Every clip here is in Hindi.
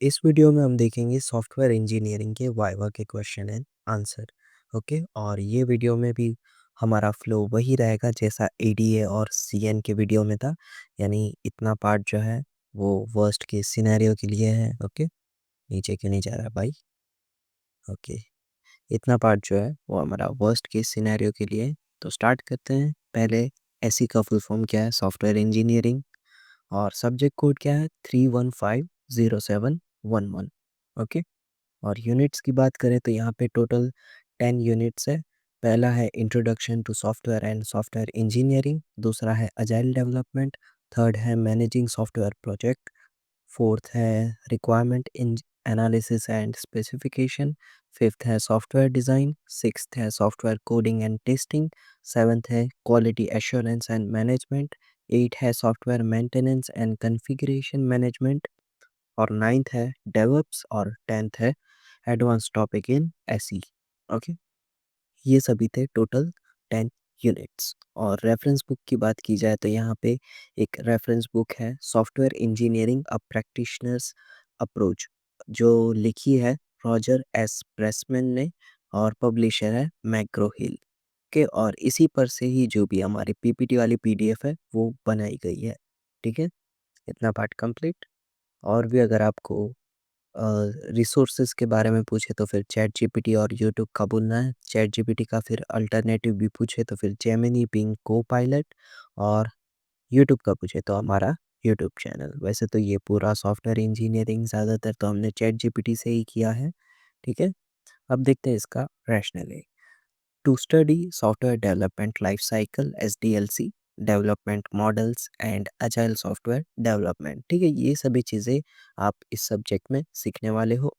इस वीडियो में हम देखेंगे सॉफ्टवेयर इंजीनियरिंग के वाइवा के क्वेश्चन एंड आंसर। ओके, और ये वीडियो में भी हमारा फ्लो वही रहेगा जैसा एडीए और सीएन के वीडियो में था। यानी इतना पार्ट जो है वो वर्स्ट के सिनेरियो के लिए है। ओके, नीचे क्यों नहीं जा रहा भाई? ओके, इतना पार्ट जो है वो हमारा वर्स्ट के सिनेरियो के लिए है। तो स्टार्ट करते हैं। पहले एसी का फुल फॉर्म क्या है? Software engineering. और सब्जेक्ट कोड क्या है? 3150711। ओके, और यूनिट्स की बात करें तो यहाँ पे टोटल 10 यूनिट्स है। पहला है introduction to software and software engineering, दूसरा है अजाइल डेवलपमेंट, थर्ड है मैनेजिंग सॉफ्टवेयर प्रोजेक्ट, फोर्थ है requirement in analysis and specification, fifth है सॉफ्टवेयर डिज़ाइन, सिक्स्थ है software coding and testing, seventh है quality assurance and management, eight है software maintenance and configuration management, और नाइन्थ है डेवऑप्स, और टेंथ है advance topic in SE. Okay, ये सभी थे टोटल 10 यूनिट्स। और रेफरेंस बुक की बात की जाए तो यहाँ पे एक रेफरेंस बुक है, सॉफ्टवेयर इंजीनियरिंग अ प्रैक्टिशनर्स अप्रोच, जो लिखी है रॉजर एस प्रेसमैन ने, और पब्लिशर है मैक्रो हिल के। और इसी पर से ही जो भी हमारी पीपीटी वाली पीडीएफ है वो बनाई गई है। ठीक है, इतना पार्ट कंप्लीट। और भी अगर आपको रिसोर्सेज के बारे में पूछे तो फिर चैट जीपीटी और यूट्यूब का बोलना है। चैट जीपीटी का फिर अल्टरनेटिव भी पूछे तो फिर जेमिनी बिंग को पायलट, और यूट्यूब का पूछे तो हमारा यूट्यूब चैनल। वैसे तो ये पूरा सॉफ्टवेयर इंजीनियरिंग ज़्यादातर तो हमने चैट जीपीटी से ही किया है। ठीक है, अब देखते हैं इसका rational. To study software development lifecycle SDLC, development models and agile software development. ठीक है, ये सभी चीज़ें आप इस सब्जेक्ट में सीखने वाले हो।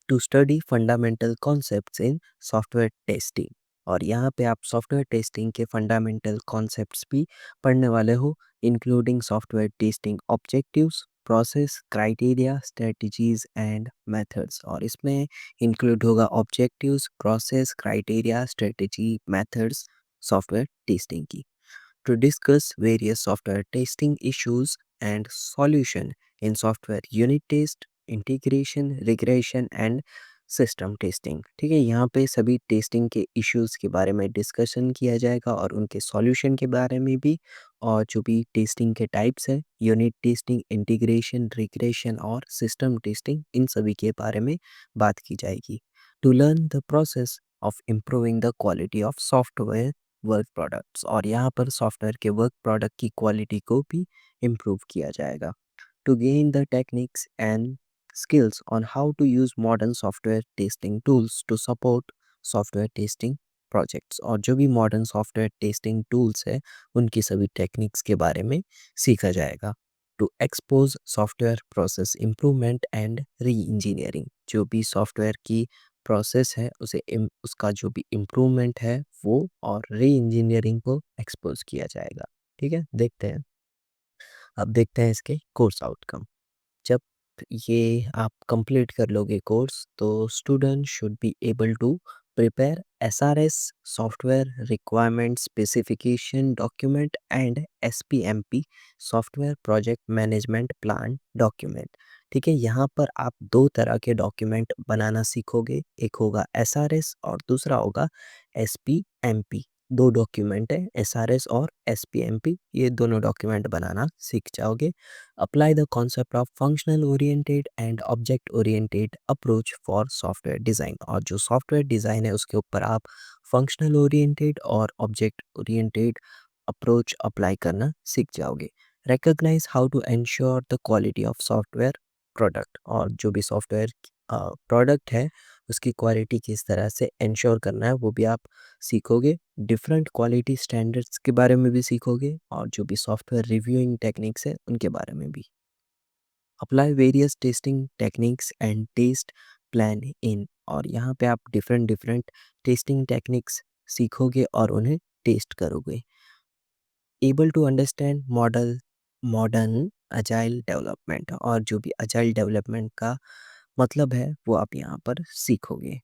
To study fundamental concepts in software testing, और यहाँ पे आप सॉफ्टवेयर टेस्टिंग के फंडामेंटल कॉन्सेप्ट्स भी पढ़ने वाले हो, including software testing objectives, process, criteria, strategies and methods. और इसमें इंक्लूड होगा objectives, process, criteria, strategy, methods software testing की। To discuss various software testing issues and solution in software unit test, integration, regression and system testing. ठीक है, यहाँ पे सभी टेस्टिंग के इश्यूज के बारे में डिस्कशन किया जाएगा और उनके सॉल्यूशन के बारे में भी। और जो भी टेस्टिंग के टाइप्स हैं, यूनिट टेस्टिंग, इंटीग्रेशन, रिग्रेशन और सिस्टम टेस्टिंग, इन सभी के बारे में बात की जाएगी। To learn the process of improving the quality of software work products, और यहाँ पर सॉफ्टवेयर के वर्क प्रोडक्ट की क्वालिटी को भी इम्प्रूव किया जाएगा। To gain the techniques and skills on how to use modern software testing tools to support software testing projects, और जो भी मॉडर्न सॉफ्टवेयर टेस्टिंग टूल्स है उनकी सभी टेक्निक्स के बारे में सीखा जाएगा। To expose software process improvement and re engineering, जो भी सॉफ्टवेयर की प्रोसेस है उसे उसका जो भी इम्प्रूवमेंट है वो और री इंजीनियरिंग को एक्सपोज किया जाएगा। ठीक है, देखते हैं। अब देखते हैं इसके कोर्स आउटकम। जब ये आप कंप्लीट कर लोगे कोर्स तो student should be able to prepare SRS software requirement specification document and SPMP software project management plan document. ठीक है, यहाँ पर आप दो तरह के डॉक्यूमेंट बनाना सीखोगे, एक होगा एसआरएस और दूसरा होगा एसपीएमपी। दो डॉक्यूमेंट है, एसआरएस और एसपीएमपी, ये दोनों डॉक्यूमेंट बनाना सीख जाओगे। Apply the concept of functional oriented and object oriented approach for software design, और जो सॉफ्टवेयर डिज़ाइन है उसके ऊपर आप फंक्शनल ओरिएंटेड और ऑब्जेक्ट ओरिएंटेड अप्रोच अप्लाई करना सीख जाओगे। Recognise how to ensure the quality of software product, और जो भी सॉफ्टवेयर प्रोडक्ट है उसकी क्वालिटी किस तरह से इंश्योर करना है वो भी आप सीखोगे। डिफरेंट क्वालिटी स्टैंडर्ड्स के बारे में भी सीखोगे, और जो भी सॉफ्टवेयर रिव्यूइंग टेक्निक्स है उनके बारे में भी। Apply various testing techniques and test plan in, और यहाँ पे आप डिफरेंट डिफरेंट टेस्टिंग टेक्निक्स सीखोगे और उन्हें टेस्ट करोगे। Able to understand model modern agile development, और जो भी अजाइल डेवलपमेंट का मतलब है वो आप यहाँ पर सीखोगे।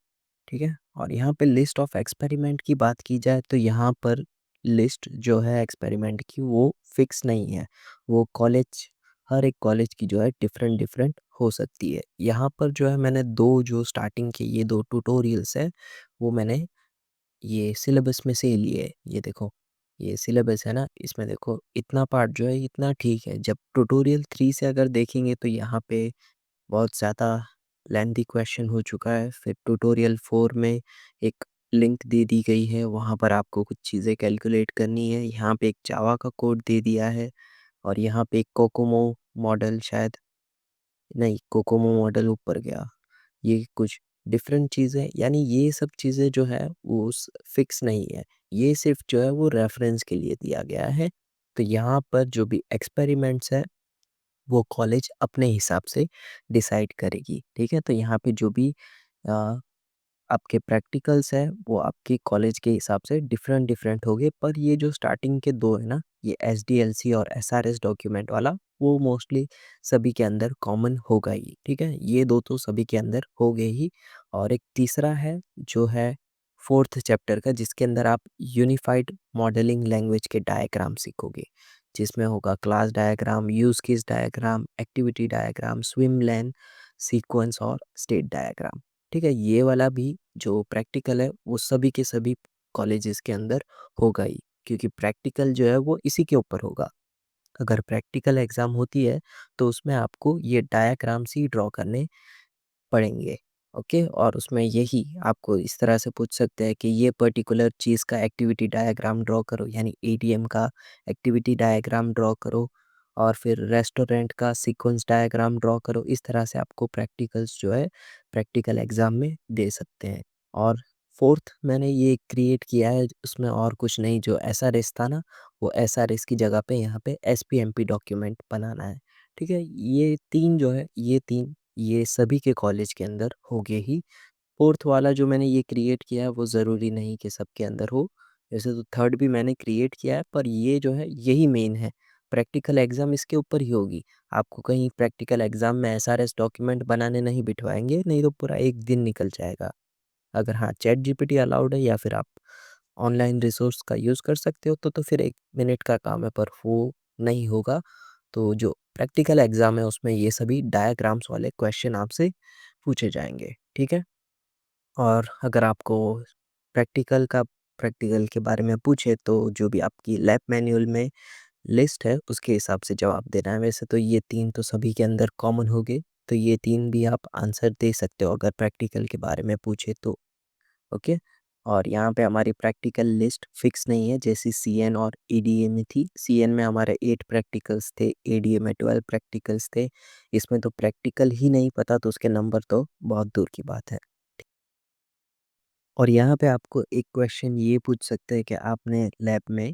ठीक है, और यहाँ पे लिस्ट ऑफ एक्सपेरिमेंट की बात की जाए तो यहाँ पर लिस्ट जो है एक्सपेरिमेंट की वो फिक्स नहीं है। वो कॉलेज हर एक कॉलेज की जो है डिफरेंट डिफरेंट हो सकती है। यहाँ पर जो है मैंने 2 जो स्टार्टिंग के ये 2 ट्यूटोरियल्स हैं, वो मैंने ये सिलेबस में से ही लिए है। ये देखो, ये सिलेबस है ना, इसमें देखो इतना पार्ट जो है इतना ठीक है। जब ट्यूटोरियल 3 से अगर देखेंगे तो यहाँ पे बहुत ज़्यादा लेंथी क्वेश्चन हो चुका है। फिर ट्यूटोरियल 4 में एक लिंक दे दी गई है, वहाँ पर आपको कुछ चीज़ें कैलकुलेट करनी है। यहाँ पे एक जावा का कोड दे दिया है और यहाँ पे एक कोकोमो मॉडल, शायद नहीं, कोकोमो मॉडल ऊपर गया। ये कुछ डिफरेंट चीज़ें, यानी ये सब चीज़ें जो है वो फिक्स नहीं है। ये सिर्फ जो है वो रेफरेंस के लिए दिया गया है। तो यहाँ पर जो भी एक्सपेरिमेंट्स है वो कॉलेज अपने हिसाब से डिसाइड करेगी, ठीक है? तो यहाँ पे जो भी अ, आपके प्रैक्टिकल्स हैं वो आपके कॉलेज के हिसाब से डिफरेंट डिफरेंट होंगे, पर ये जो स्टार्टिंग के 2 है ना, ये एसडीएलसी और एसआरएस डॉक्यूमेंट वाला, वो मोस्टली सभी के अंदर कॉमन होगा ही, ठीक है? ये 2 तो सभी के अंदर होंगे ही। और एक तीसरा है जो है 4th चैप्टर का, जिसके अंदर आप यूनिफाइड मॉडलिंग लैंग्वेज के डायग्राम सीखोगे, जिसमें होगा class diagram, use case diagram, activity diagram, swim lane, sequence और स्टेट डायग्राम। ठीक है, ये वाला भी जो प्रैक्टिकल है वो सभी के सभी कॉलेजेस के अंदर होगा ही, क्योंकि प्रैक्टिकल जो है वो इसी के ऊपर होगा। अगर प्रैक्टिकल एग्ज़ाम होती है तो उसमें आपको ये डायग्राम्स ही ड्रॉ करने पड़ेंगे। ओके, और उसमें यही आपको इस तरह से पूछ सकते हैं कि ये पर्टिकुलर चीज़ का एक्टिविटी डायग्राम ड्रॉ करो, यानी एटीएम का एक्टिविटी डायग्राम ड्रॉ करो, और फिर रेस्टोरेंट का सीक्वेंस डायग्राम ड्रॉ करो। इस तरह से आपको प्रैक्टिकल्स जो है प्रैक्टिकल एग्ज़ाम में दे सकते हैं। और फोर्थ मैंने ये क्रिएट किया है, उसमें और कुछ नहीं, जो एसआरएस था ना, वो एसआरएस की जगह पे यहाँ पे एसपीएमपी डॉक्यूमेंट बनाना है। ठीक है, ये 3 जो है, ये 3 ये सभी के कॉलेज के अंदर होंगे ही। फोर्थ वाला जो मैंने ये क्रिएट किया है वो ज़रूरी नहीं कि सबके अंदर हो। वैसे तो थर्ड भी मैंने क्रिएट किया है, पर ये जो है यही मेन है। प्रैक्टिकल एग्ज़ाम इसके ऊपर ही होगी। आपको कहीं प्रैक्टिकल एग्ज़ाम में एसआरएस डॉक्यूमेंट बनाने नहीं बिठवाएँगे, नहीं तो पूरा 1 दिन निकल जाएगा। अगर हाँ, चैट जीपीटी अलाउड है या फिर आप ऑनलाइन रिसोर्स का यूज़ कर सकते हो, तो फिर 1 मिनट का काम है, पर वो नहीं होगा। तो जो प्रैक्टिकल एग्ज़ाम है उसमें ये सभी डायग्राम्स वाले क्वेश्चन आपसे पूछे जाएँगे, ठीक है? और अगर आपको प्रैक्टिकल के बारे में पूछे तो जो भी आपकी लैब मैनुअल में लिस्ट है उसके हिसाब से जवाब देना है। वैसे तो ये 3 तो सभी के अंदर कॉमन होंगे, तो ये 3 भी आप आंसर दे सकते हो अगर प्रैक्टिकल के बारे में पूछे तो। ओके, और यहाँ पे हमारी प्रैक्टिकल लिस्ट फिक्स नहीं है, जैसे सीएन और ईडीए में थी। सीएन में हमारे 8 प्रैक्टिकल्स थे, एडीए में 12 प्रैक्टिकल्स थे। इसमें तो प्रैक्टिकल ही नहीं पता तो उसके नंबर तो बहुत दूर की बात है। और यहाँ पे आपको एक क्वेश्चन ये पूछ सकते हैं कि आपने लैब में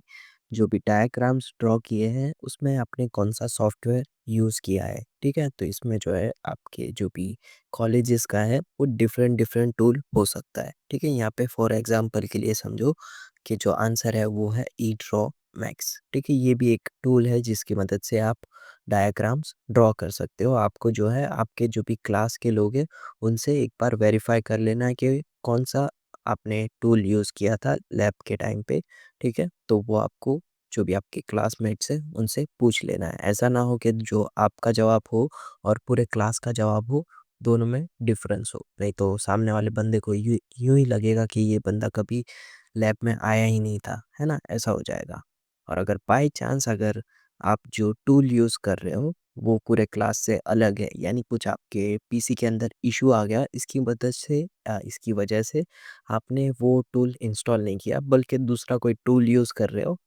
जो भी डायग्राम्स ड्रॉ किए हैं उसमें आपने कौन सा सॉफ्टवेयर यूज़ किया है, ठीक है? तो इसमें जो है आपके जो भी कॉलेजेस का है वो डिफरेंट डिफरेंट टूल हो सकता है, ठीक है? यहाँ पे फॉर एग्जांपल के लिए समझो कि जो आंसर है वो है ई ड्रॉ मैक्स, ठीक है? ये भी एक टूल है जिसकी मदद से आप डायग्राम्स ड्रॉ कर सकते हो। आपको जो है आपके जो भी क्लास के लोग हैं उनसे एक बार वेरीफाई कर लेना है कि कौन सा आपने टूल यूज़ किया था लैब के टाइम पे, ठीक है? तो वो आपको जो भी आपके क्लासमेट्स हैं उनसे पूछ लेना है। ऐसा ना हो कि जो आपका जवाब हो और पूरे क्लास का जवाब हो, दोनों में डिफ़रेंस हो। नहीं तो सामने वाले बंदे को यूँ यूँ ही लगेगा कि ये बंदा कभी लैब में आया ही नहीं था, है ना? ऐसा हो जाएगा। और अगर बाय चांस अगर आप जो टूल यूज़ कर रहे हो वो पूरे क्लास से अलग है, यानी कुछ आपके पीसी के अंदर इश्यू आ गया, इसकी वजह से आपने वो टूल इंस्टॉल नहीं किया बल्कि दूसरा कोई टूल यूज़ कर रहे हो,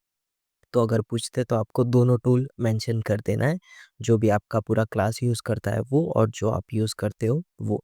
तो अगर पूछते तो आपको दोनों टूल मेंशन कर देना है, जो भी आपका पूरा क्लास यूज़ करता है वो, और जो आप यूज़ करते हो वो।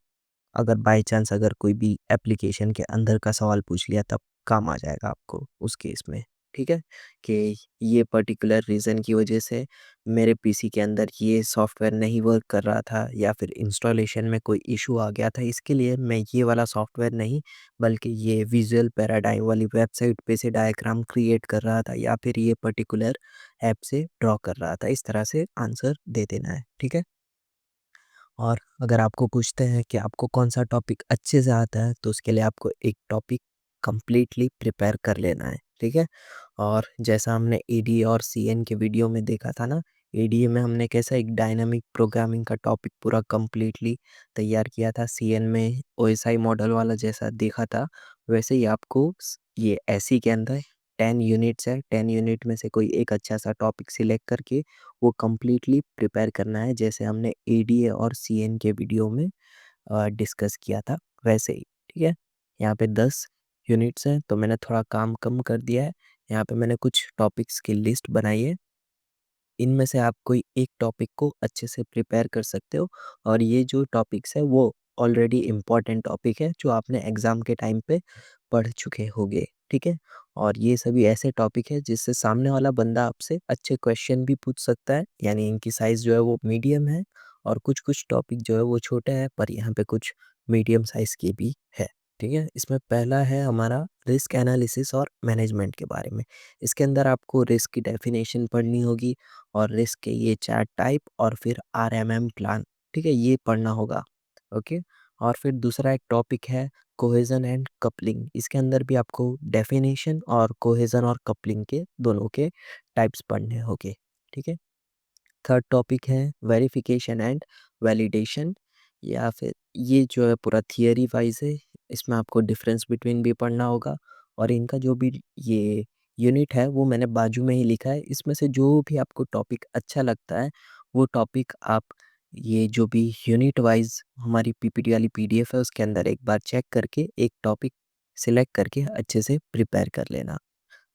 अगर बाय चांस अगर कोई भी एप्लीकेशन के अंदर का सवाल पूछ लिया तब काम आ जाएगा आपको उस केस में, ठीक है? कि ये पर्टिकुलर रीज़न की वजह से मेरे पीसी के अंदर ये सॉफ्टवेयर नहीं वर्क कर रहा था, या फिर इंस्टॉलेशन में कोई इशू आ गया था, इसके लिए मैं ये वाला सॉफ्टवेयर नहीं बल्कि ये विज़ुअल पैराडाइम वाली वेबसाइट पे से डायग्राम क्रिएट कर रहा था, या फिर ये पर्टिकुलर ऐप से ड्रॉ कर रहा था। इस तरह से आंसर दे देना है, ठीक है? और अगर आपको पूछते हैं कि आपको कौन-सा टॉपिक अच्छे से आता है, तो उसके लिए आपको एक टॉपिक कंप्लीटली प्रिपेयर कर लेना है, ठीक है? और जैसा हमने ईडी और सीएन के वीडियो में देखा था ना, एडीए में हमने कैसा एक डायनामिक प्रोग्रामिंग का टॉपिक पूरा कंप्लीटली तैयार किया था। सीएन में ओएसआई मॉडल वाला जैसा देखा था, वैसे ही आपको ये एसई के अंदर 10 यूनिट्स है। 10 यूनिट में से कोई एक अच्छा सा टॉपिक सिलेक्ट करके वो कंप्लीटली प्रिपेयर करना है, जैसे हमने एडीए और सीएन के वीडियो में डिस्कस किया था वैसे ही। ठीक है, यहाँ पे 10 यूनिट्स हैं तो मैंने थोड़ा काम कम कर दिया है। यहाँ पे मैंने कुछ टॉपिक्स की लिस्ट बनाई है, इनमें से आप कोई एक टॉपिक को अच्छे से प्रिपेयर कर सकते हो। और ये जो टॉपिक्स है वो ऑलरेडी इम्पॉर्टेंट टॉपिक है जो आपने एग्ज़ाम के टाइम पे पढ़ चुके होंगे। ठीक है, और ये सभी ऐसे टॉपिक है जिससे सामने वाला बंदा आपसे अच्छे क्वेश्चन भी पूछ सकता है, यानी इनकी साइज़ जो है वो मीडियम है। और कुछ कुछ टॉपिक जो है वो छोटे हैं, पर यहाँ पे कुछ मीडियम साइज़ के भी है। ठीक है, इसमें पहला है हमारा रिस्क एनालिसिस और मैनेजमेंट के बारे में। इसके अंदर आपको रिस्क की डेफिनेशन पढ़नी होगी और रिस्क के ये 4 टाइप और फिर आरएमएम प्लान। ठीक है, ये पढ़ना होगा। ओके, और फिर दूसरा एक टॉपिक है कोहेजन एंड कपलिंग। इसके अंदर भी आपको डेफिनेशन और कोहेजन और कपलिंग के दोनों के टाइप्स पढ़ने होंगे। ठीक है, थर्ड टॉपिक है वेरिफिकेशन एंड वैलिडेशन, या फिर ये जो है पूरा थियरी वाइज है। इसमें आपको डिफरेंस बिटवीन भी पढ़ना होगा। और इनका जो भी ये यूनिट है वो मैंने बाजू में ही लिखा है। इसमें से जो भी आपको टॉपिक अच्छा लगता है वो टॉपिक आप ये जो भी यूनिट वाइज हमारी पीपीटी वाली पीडीएफ है उसके अंदर एक बार चेक करके एक टॉपिक सिलेक्ट करके अच्छे से प्रिपेयर कर लेना।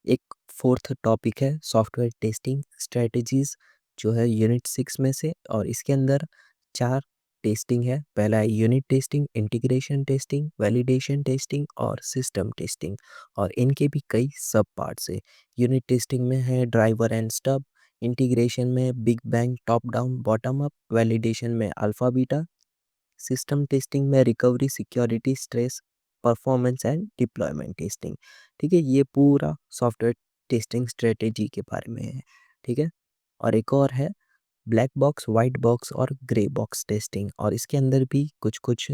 एक फोर्थ टॉपिक है सॉफ्टवेयर टेस्टिंग स्ट्रेटजीज, जो है यूनिट 6 में से। और इसके अंदर 4 टेस्टिंग है। पहला है unit testing, integration testing, validation testing और सिस्टम टेस्टिंग। और इनके भी कई सब पार्ट्स है। यूनिट टेस्टिंग में है ड्राइवर एंड स्टब, इंटीग्रेशन में big bang top down bottom up, validation में अल्फा बीटा, सिस्टम टेस्टिंग में recovery security stress performance and deployment testing. ठीक है, ये पूरा सॉफ्टवेयर टेस्टिंग स्ट्रेटेजी के बारे में है। ठीक है, और एक और है ब्लैक बॉक्स, वाइट बॉक्स और ग्रे बॉक्स टेस्टिंग। और इसके अंदर भी कुछ कुछ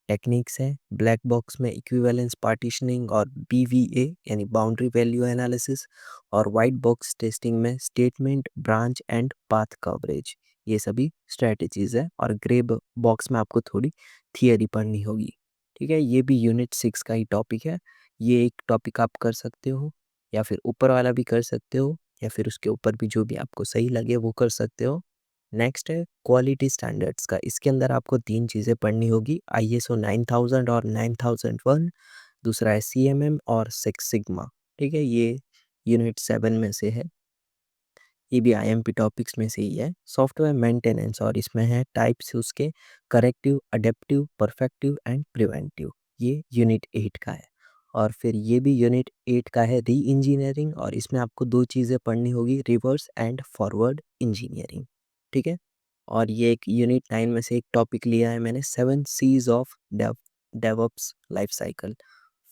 टेक्निक्स हैं। ब्लैक बॉक्स में इक्विवेलेंस पार्टीशनिंग और बीवीए यानी बाउंड्री वैल्यू एनालिसिस, और वाइट बॉक्स टेस्टिंग में statement branch and path coverage, ये सभी स्ट्रेटजीज है। और ग्रे बॉक्स में आपको थोड़ी थियरी पढ़नी होगी। ठीक है, ये भी यूनिट 6 का ही टॉपिक है। ये एक टॉपिक आप कर सकते हो, या फिर ऊपर वाला भी कर सकते हो, या फिर उसके ऊपर भी जो भी आपको सही लगे वो कर सकते हो। नेक्स्ट है क्वालिटी स्टैंडर्ड्स का। इसके अंदर आपको 3 चीज़ें पढ़नी होगी, आईएसओ 9000 और 9001। दूसरा है सीएमएम और सिक्स सिग्मा। ठीक है, ये यूनिट 7 में से है। ये भी आईएमपी टॉपिक्स में से ही है। सॉफ्टवेयर मेंटेनेंस, और इसमें है टाइप्स उसके corrective, adaptive, perfective and preventive. ये यूनिट 8 का है। और फिर ये भी यूनिट 8 का है री इंजीनियरिंग, और इसमें आपको 2 चीज़ें पढ़नी होगी, रिवर्स एंड फॉरवर्ड इंजीनियरिंग। ठीक है, और ये एक यूनिट 9 में से एक टॉपिक लिया है मैंने, 7 Cs of DevOps life cycle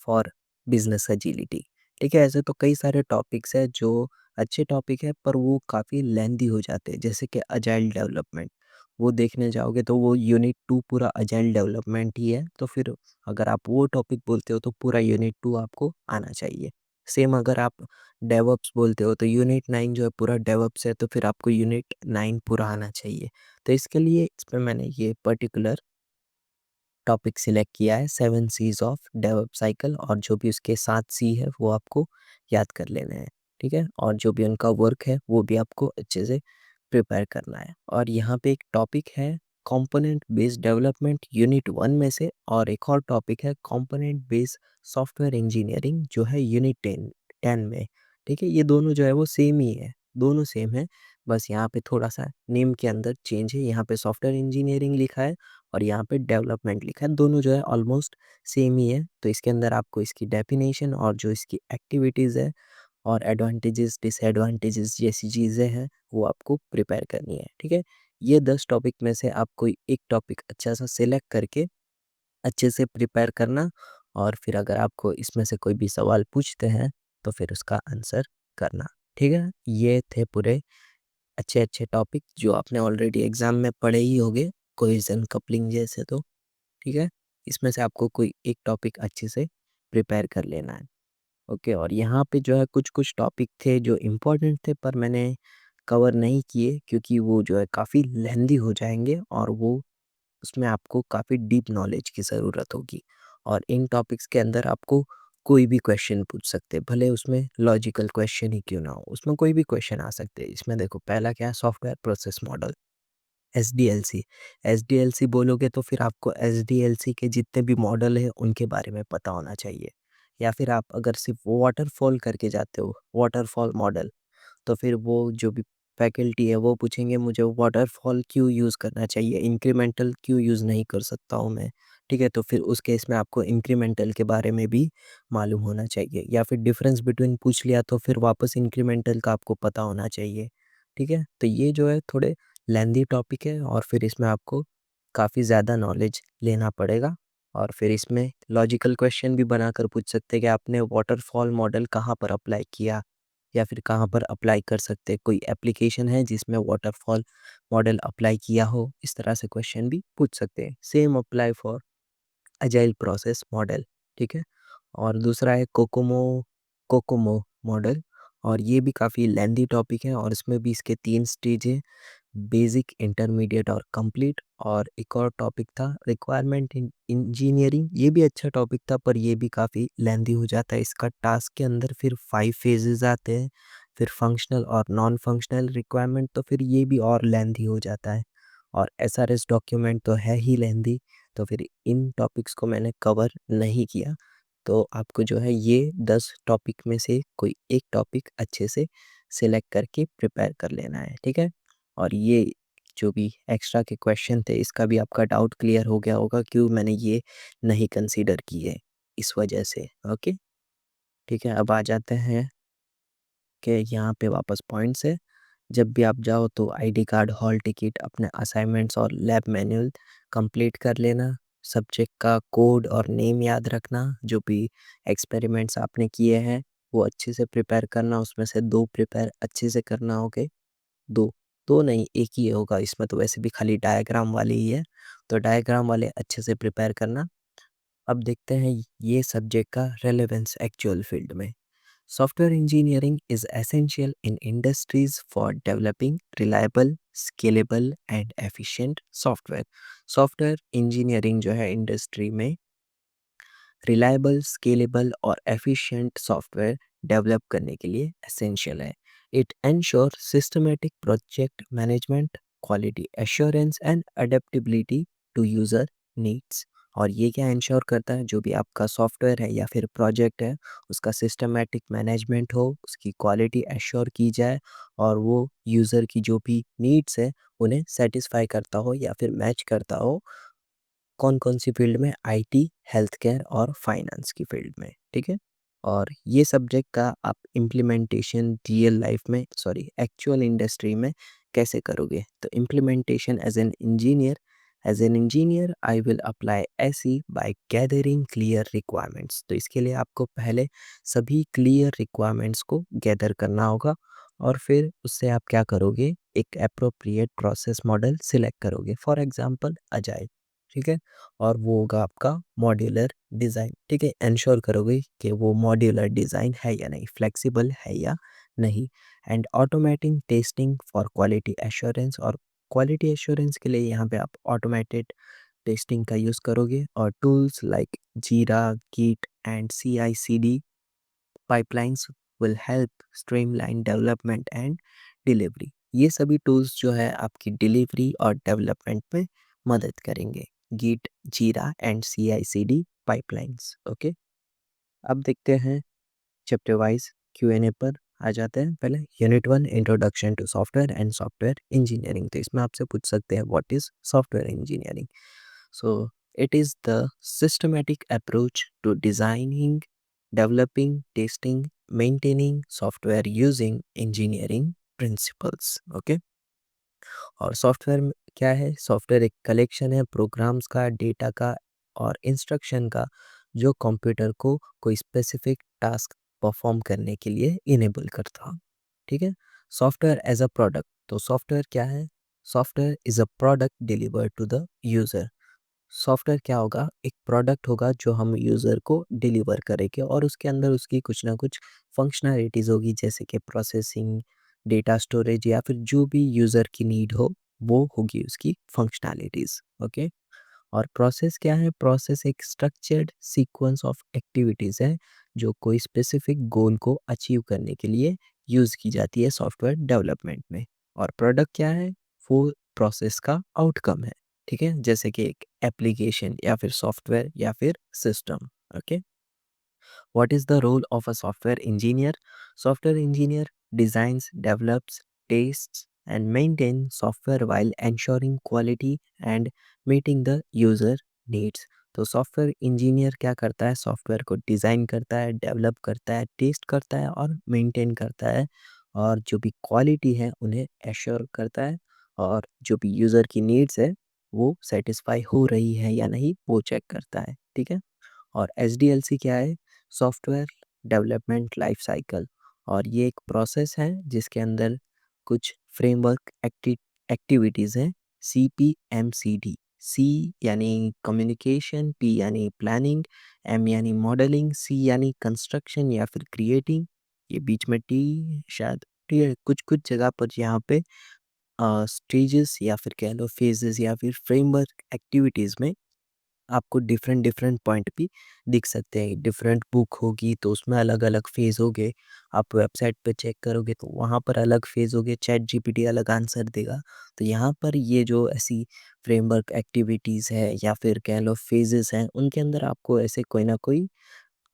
for business agility. ठीक है, ऐसे तो कई सारे टॉपिक्स हैं जो अच्छे टॉपिक है, पर वो काफ़ी लेंदी हो जाते हैं। जैसे कि अजाइल डेवलपमेंट, वो देखने जाओगे तो वो यूनिट 2 पूरा अजाइल डेवलपमेंट ही है। तो फिर अगर आप वो टॉपिक बोलते हो तो पूरा यूनिट 2 आपको आना चाहिए। सेम अगर आप डेवऑप्स बोलते हो तो यूनिट 9 जो है पूरा डेवऑप्स है, तो फिर आपको यूनिट 9 पूरा आना चाहिए। तो इसके लिए इसमें मैंने ये पर्टिकुलर टॉपिक सिलेक्ट किया है, 7 सीज ऑफ डेवलप साइकिल। और जो भी उसके 7 सी है वो आपको याद कर लेने हैं। ठीक है, और जो भी उनका वर्क है वो भी आपको अच्छे से प्रिपेयर करना है। और यहाँ पे एक टॉपिक है कंपोनेंट बेस्ड डेवलपमेंट यूनिट 1 में से, और एक और टॉपिक है कंपोनेंट बेस्ड सॉफ्टवेयर इंजीनियरिंग जो है यूनिट 10 में। ठीक है, ये दोनों जो है वो सेम ही है, दोनों सेम है, बस यहाँ पे थोड़ा सा नेम के अंदर चेंज है। यहाँ पे सॉफ्टवेयर इंजीनियरिंग लिखा है और यहाँ पे डेवलपमेंट लिखा है, दोनों जो है ऑलमोस्ट सेम ही है। तो इसके अंदर आपको इसकी डेफिनेशन और जो इसकी एक्टिविटीज़ है और एडवांटेजेस डिसएडवांटेजेस जैसी चीज़ें हैं वो आपको प्रिपेयर करनी है। ठीक है, ये 10 टॉपिक में से आप कोई एक टॉपिक अच्छा सा सिलेक्ट करके अच्छे से प्रिपेयर करना। और फिर अगर आपको इसमें से कोई भी सवाल पूछते हैं तो फिर उसका आंसर करना। ठीक है, ये थे पूरे अच्छे अच्छे टॉपिक जो आपने ऑलरेडी एग्जाम में पढ़े ही होंगे, कोहेजन कपलिंग जैसे। तो ठीक है, इसमें से आपको कोई एक टॉपिक अच्छे से प्रिपेयर कर लेना है। ओके, और यहाँ पे जो है कुछ कुछ टॉपिक थे जो इम्पोर्टेंट थे, पर मैंने कवर नहीं किए क्योंकि वो जो है काफ़ी लेंदी हो जाएँगे और वो उसमें आपको काफ़ी डीप नॉलेज की ज़रूरत होगी। और इन टॉपिक्स के अंदर आपको कोई भी क्वेश्चन पूछ सकते हैं, भले उसमें लॉजिकल क्वेश्चन ही क्यों ना हो, उसमें कोई भी क्वेश्चन आ सकते हैं। इसमें देखो पहला क्या है, software process model, SDLC. SDLC बोलोगे तो फिर आपको एसडीएलसी के जितने भी मॉडल हैं उनके बारे में पता होना चाहिए। या फिर आप अगर सिर्फ वाटरफॉल करके जाते हो, वाटरफॉल मॉडल, तो फिर वो जो भी फैकल्टी है वो पूछेंगे मुझे वाटरफॉल क्यों यूज़ करना चाहिए, इंक्रीमेंटल क्यों यूज़ नहीं कर सकता हूँ मैं, ठीक है? तो फिर उस केस में आपको इंक्रीमेंटल के बारे में भी मालूम होना चाहिए, या फिर डिफरेंस बिटवीन पूछ लिया तो फिर वापस इंक्रीमेंटल का आपको पता होना चाहिए, ठीक है? तो ये जो है थोड़े लेंदी टॉपिक है और फिर इसमें आपको काफ़ी ज़्यादा नॉलेज लेना पड़ेगा। और फिर इसमें लॉजिकल क्वेश्चन भी बनाकर पूछ सकते हैं कि आपने वाटरफॉल मॉडल कहाँ पर अप्लाई किया, या फिर कहाँ पर अप्लाई कर सकते हैं, कोई एप्लीकेशन है जिसमें वाटरफॉल मॉडल अप्लाई किया हो, इस तरह से क्वेश्चन भी पूछ सकते हैं। Same apply for agile process model, ठीक है? और दूसरा है कोकोमो, कोकोमो मॉडल, और ये भी काफ़ी लेंदी टॉपिक है और इसमें भी इसके 3 स्टेज हैं, बेसिक, इंटरमीडिएट और कंप्लीट। और एक और टॉपिक था रिक्वायरमेंट इन इंजीनियरिंग, ये भी अच्छा टॉपिक था पर ये भी काफ़ी लेंदी हो जाता है। इसका टास्क के अंदर फिर 5 फेजेस आते हैं, फिर फंक्शनल और नॉन फंक्शनल रिक्वायरमेंट, तो फिर ये भी और लेंदी हो जाता है। और एसआरएस डॉक्यूमेंट तो है ही लेंदी, तो फिर इन टॉपिक्स को मैंने कवर नहीं किया। तो आपको जो है ये 10 टॉपिक में से कोई एक टॉपिक अच्छे से सिलेक्ट करके प्रिपेयर कर लेना है, ठीक है? और ये जो भी एक्स्ट्रा के क्वेश्चन थे इसका भी आपका डाउट क्लियर हो गया होगा क्यों मैंने ये नहीं कंसीडर किए, इस वजह से। ओके, ठीक है, अब आ जाते हैं कि यहाँ पे वापस पॉइंट्स है। जब भी आप जाओ तो आईडी कार्ड, हॉल टिकट, अपने असाइनमेंट्स और लैब मैनुअल कंप्लीट कर लेना। सब्जेक्ट का कोड और नेम याद रखना। जो भी एक्सपेरिमेंट्स आपने किए हैं वो अच्छे से प्रिपेयर करना, उसमें से 2 प्रिपेयर अच्छे से करना, ओके? 2, 2 नहीं 1 ही होगा, इसमें तो वैसे भी खाली डायग्राम वाले ही है, तो डायग्राम वाले अच्छे से प्रिपेयर करना। अब देखते हैं ये सब्जेक्ट का रेलेवेंस एक्चुअल फील्ड में। Software engineering is essential in industries for developing reliable, scalable and efficient software. Software engineering जो है इंडस्ट्री में रिलायबल, स्केलेबल और एफिशिएंट सॉफ्टवेयर डेवलप करने के लिए एसेंशियल है। It ensure systematic project management, quality assurance and adaptability to user needs. और ये क्या इंश्योर करता है, जो भी आपका सॉफ्टवेयर है या फिर प्रोजेक्ट है उसका सिस्टमैटिक मैनेजमेंट हो, उसकी क्वालिटी एश्योर की जाए और वो यूज़र की जो भी नीड्स है उन्हें सेटिस्फाई करता हो या फिर मैच करता हो। कौन-कौन सी फ़ील्ड में? आईटी, हेल्थ केयर और फाइनेंस की फ़ील्ड में, ठीक है? और ये सब्जेक्ट का आप इम्प्लीमेंटेशन रियल लाइफ़ में, सॉरी, एक्चुअल इंडस्ट्री में कैसे करोगे? तो implementation as an engineer I will apply SE by gathering clear requirements. तो इसके लिए आपको पहले सभी क्लियर रिक्वायरमेंट्स को गैदर करना होगा और फिर उससे आप क्या करोगे? एक एप्रोप्रिएट प्रोसेस मॉडल सिलेक्ट करोगे, फॉर एग्ज़ाम्पल अजाइल, ठीक है? और वो होगा आपका मॉड्यूलर डिज़ाइन, ठीक है? एंश्योर करोगे कि वो मॉड्यूलर डिज़ाइन है या नहीं, फ्लेक्सिबल है या नहीं। And automating testing for quality assurance, और क्वालिटी एश्योरेंस के लिए यहाँ पे आप ऑटोमेटेड टेस्टिंग का यूज़ करोगे और tools like Jira, Git and CI CD pipelines will help streamline development and delivery. ये सभी टूल्स जो है आपकी डिलीवरी और डेवलपमेंट में मदद करेंगे। गिट, जीरा एंड सीआई/सीडी पाइपलाइंस, ओके? अब देखते हैं चैप्टर वाइज क्यूएनए पर आ जाते हैं। पहले unit 1, introduction to software and software engineering. तो इसमें आपसे पूछ सकते हैं what is software engineering. So it is the systematic approach to designing, developing, testing, maintaining software using engineering principles. Okay? और सॉफ्टवेयर क्या है? सॉफ्टवेयर एक कलेक्शन है प्रोग्राम्स का, डेटा का और इंस्ट्रक्शन का, जो कंप्यूटर को कोई स्पेसिफिक टास्क परफॉर्म करने के लिए इनेबल करता हो, ठीक है? Software as a product. तो सॉफ्टवेयर क्या है? Software is a product delivered to the user. Software क्या होगा? एक प्रोडक्ट होगा जो हम यूज़र को डिलीवर करेंगे और उसके अंदर उसकी कुछ ना कुछ फंक्शनैलिटीज़ होगी, जैसे कि प्रोसेसिंग, डेटा स्टोरेज या फिर जो भी यूज़र की नीड हो, वो होगी उसकी फंक्शनैलिटीज़, ओके? और प्रोसेस क्या है? प्रोसेस एक स्ट्रक्चर्ड सीक्वेंस ऑफ एक्टिविटीज़ है, जो कोई स्पेसिफिक गोल को अचीव करने के लिए यूज़ की जाती है सॉफ्टवेयर डेवलपमेंट में। और प्रोडक्ट क्या है? वो प्रोसेस का आउटकम है, ठीक है? जैसे कि एक एप्लीकेशन या फिर सॉफ्टवेयर या फिर system, okay? What is the role of a software engineer? Software engineer designs, develops, tests, and maintains software while ensuring quality and meeting the user needs. तो सॉफ्टवेयर इंजीनियर क्या करता है? सॉफ्टवेयर को डिज़ाइन करता है, डेवलप करता है, टेस्ट करता है और मेंटेन करता है, और जो भी क्वालिटी है उन्हें एश्योर करता है, और जो भी यूज़र की नीड्स है वो सेटिस्फाई हो रही है या नहीं वो चेक करता है, ठीक है? और एसडीएलसी क्या है? Software development life cycle. और ये एक प्रोसेस है जिसके अंदर कुछ फ्रेमवर्क एक्टिविटीज़ हैं। C P M C D. C यानी कम्युनिकेशन, पी यानी प्लानिंग, एम यानी मॉडलिंग, सी यानी कंस्ट्रक्शन या फिर क्रिएटिंग, ये बीच में टी शायद, ठीक है? कुछ कुछ जगह पर यहाँ पे स्टेजेस या फिर कह लो फेजेस या फिर फ्रेमवर्क एक्टिविटीज़ में आपको डिफरेंट डिफरेंट पॉइंट भी दिख सकते हैं। डिफरेंट बुक होगी तो उसमें अलग-अलग फ़ेज़ होंगे। आप वेबसाइट पे चेक करोगे तो वहाँ पर अलग फ़ेज़ होंगे, चैट जीपीटी अलग आंसर देगा। तो यहाँ पर ये जो ऐसी फ्रेमवर्क एक्टिविटीज़ है या फिर कह लो फ़ेजेज़ हैं, उनके अंदर आपको ऐसे कोई ना कोई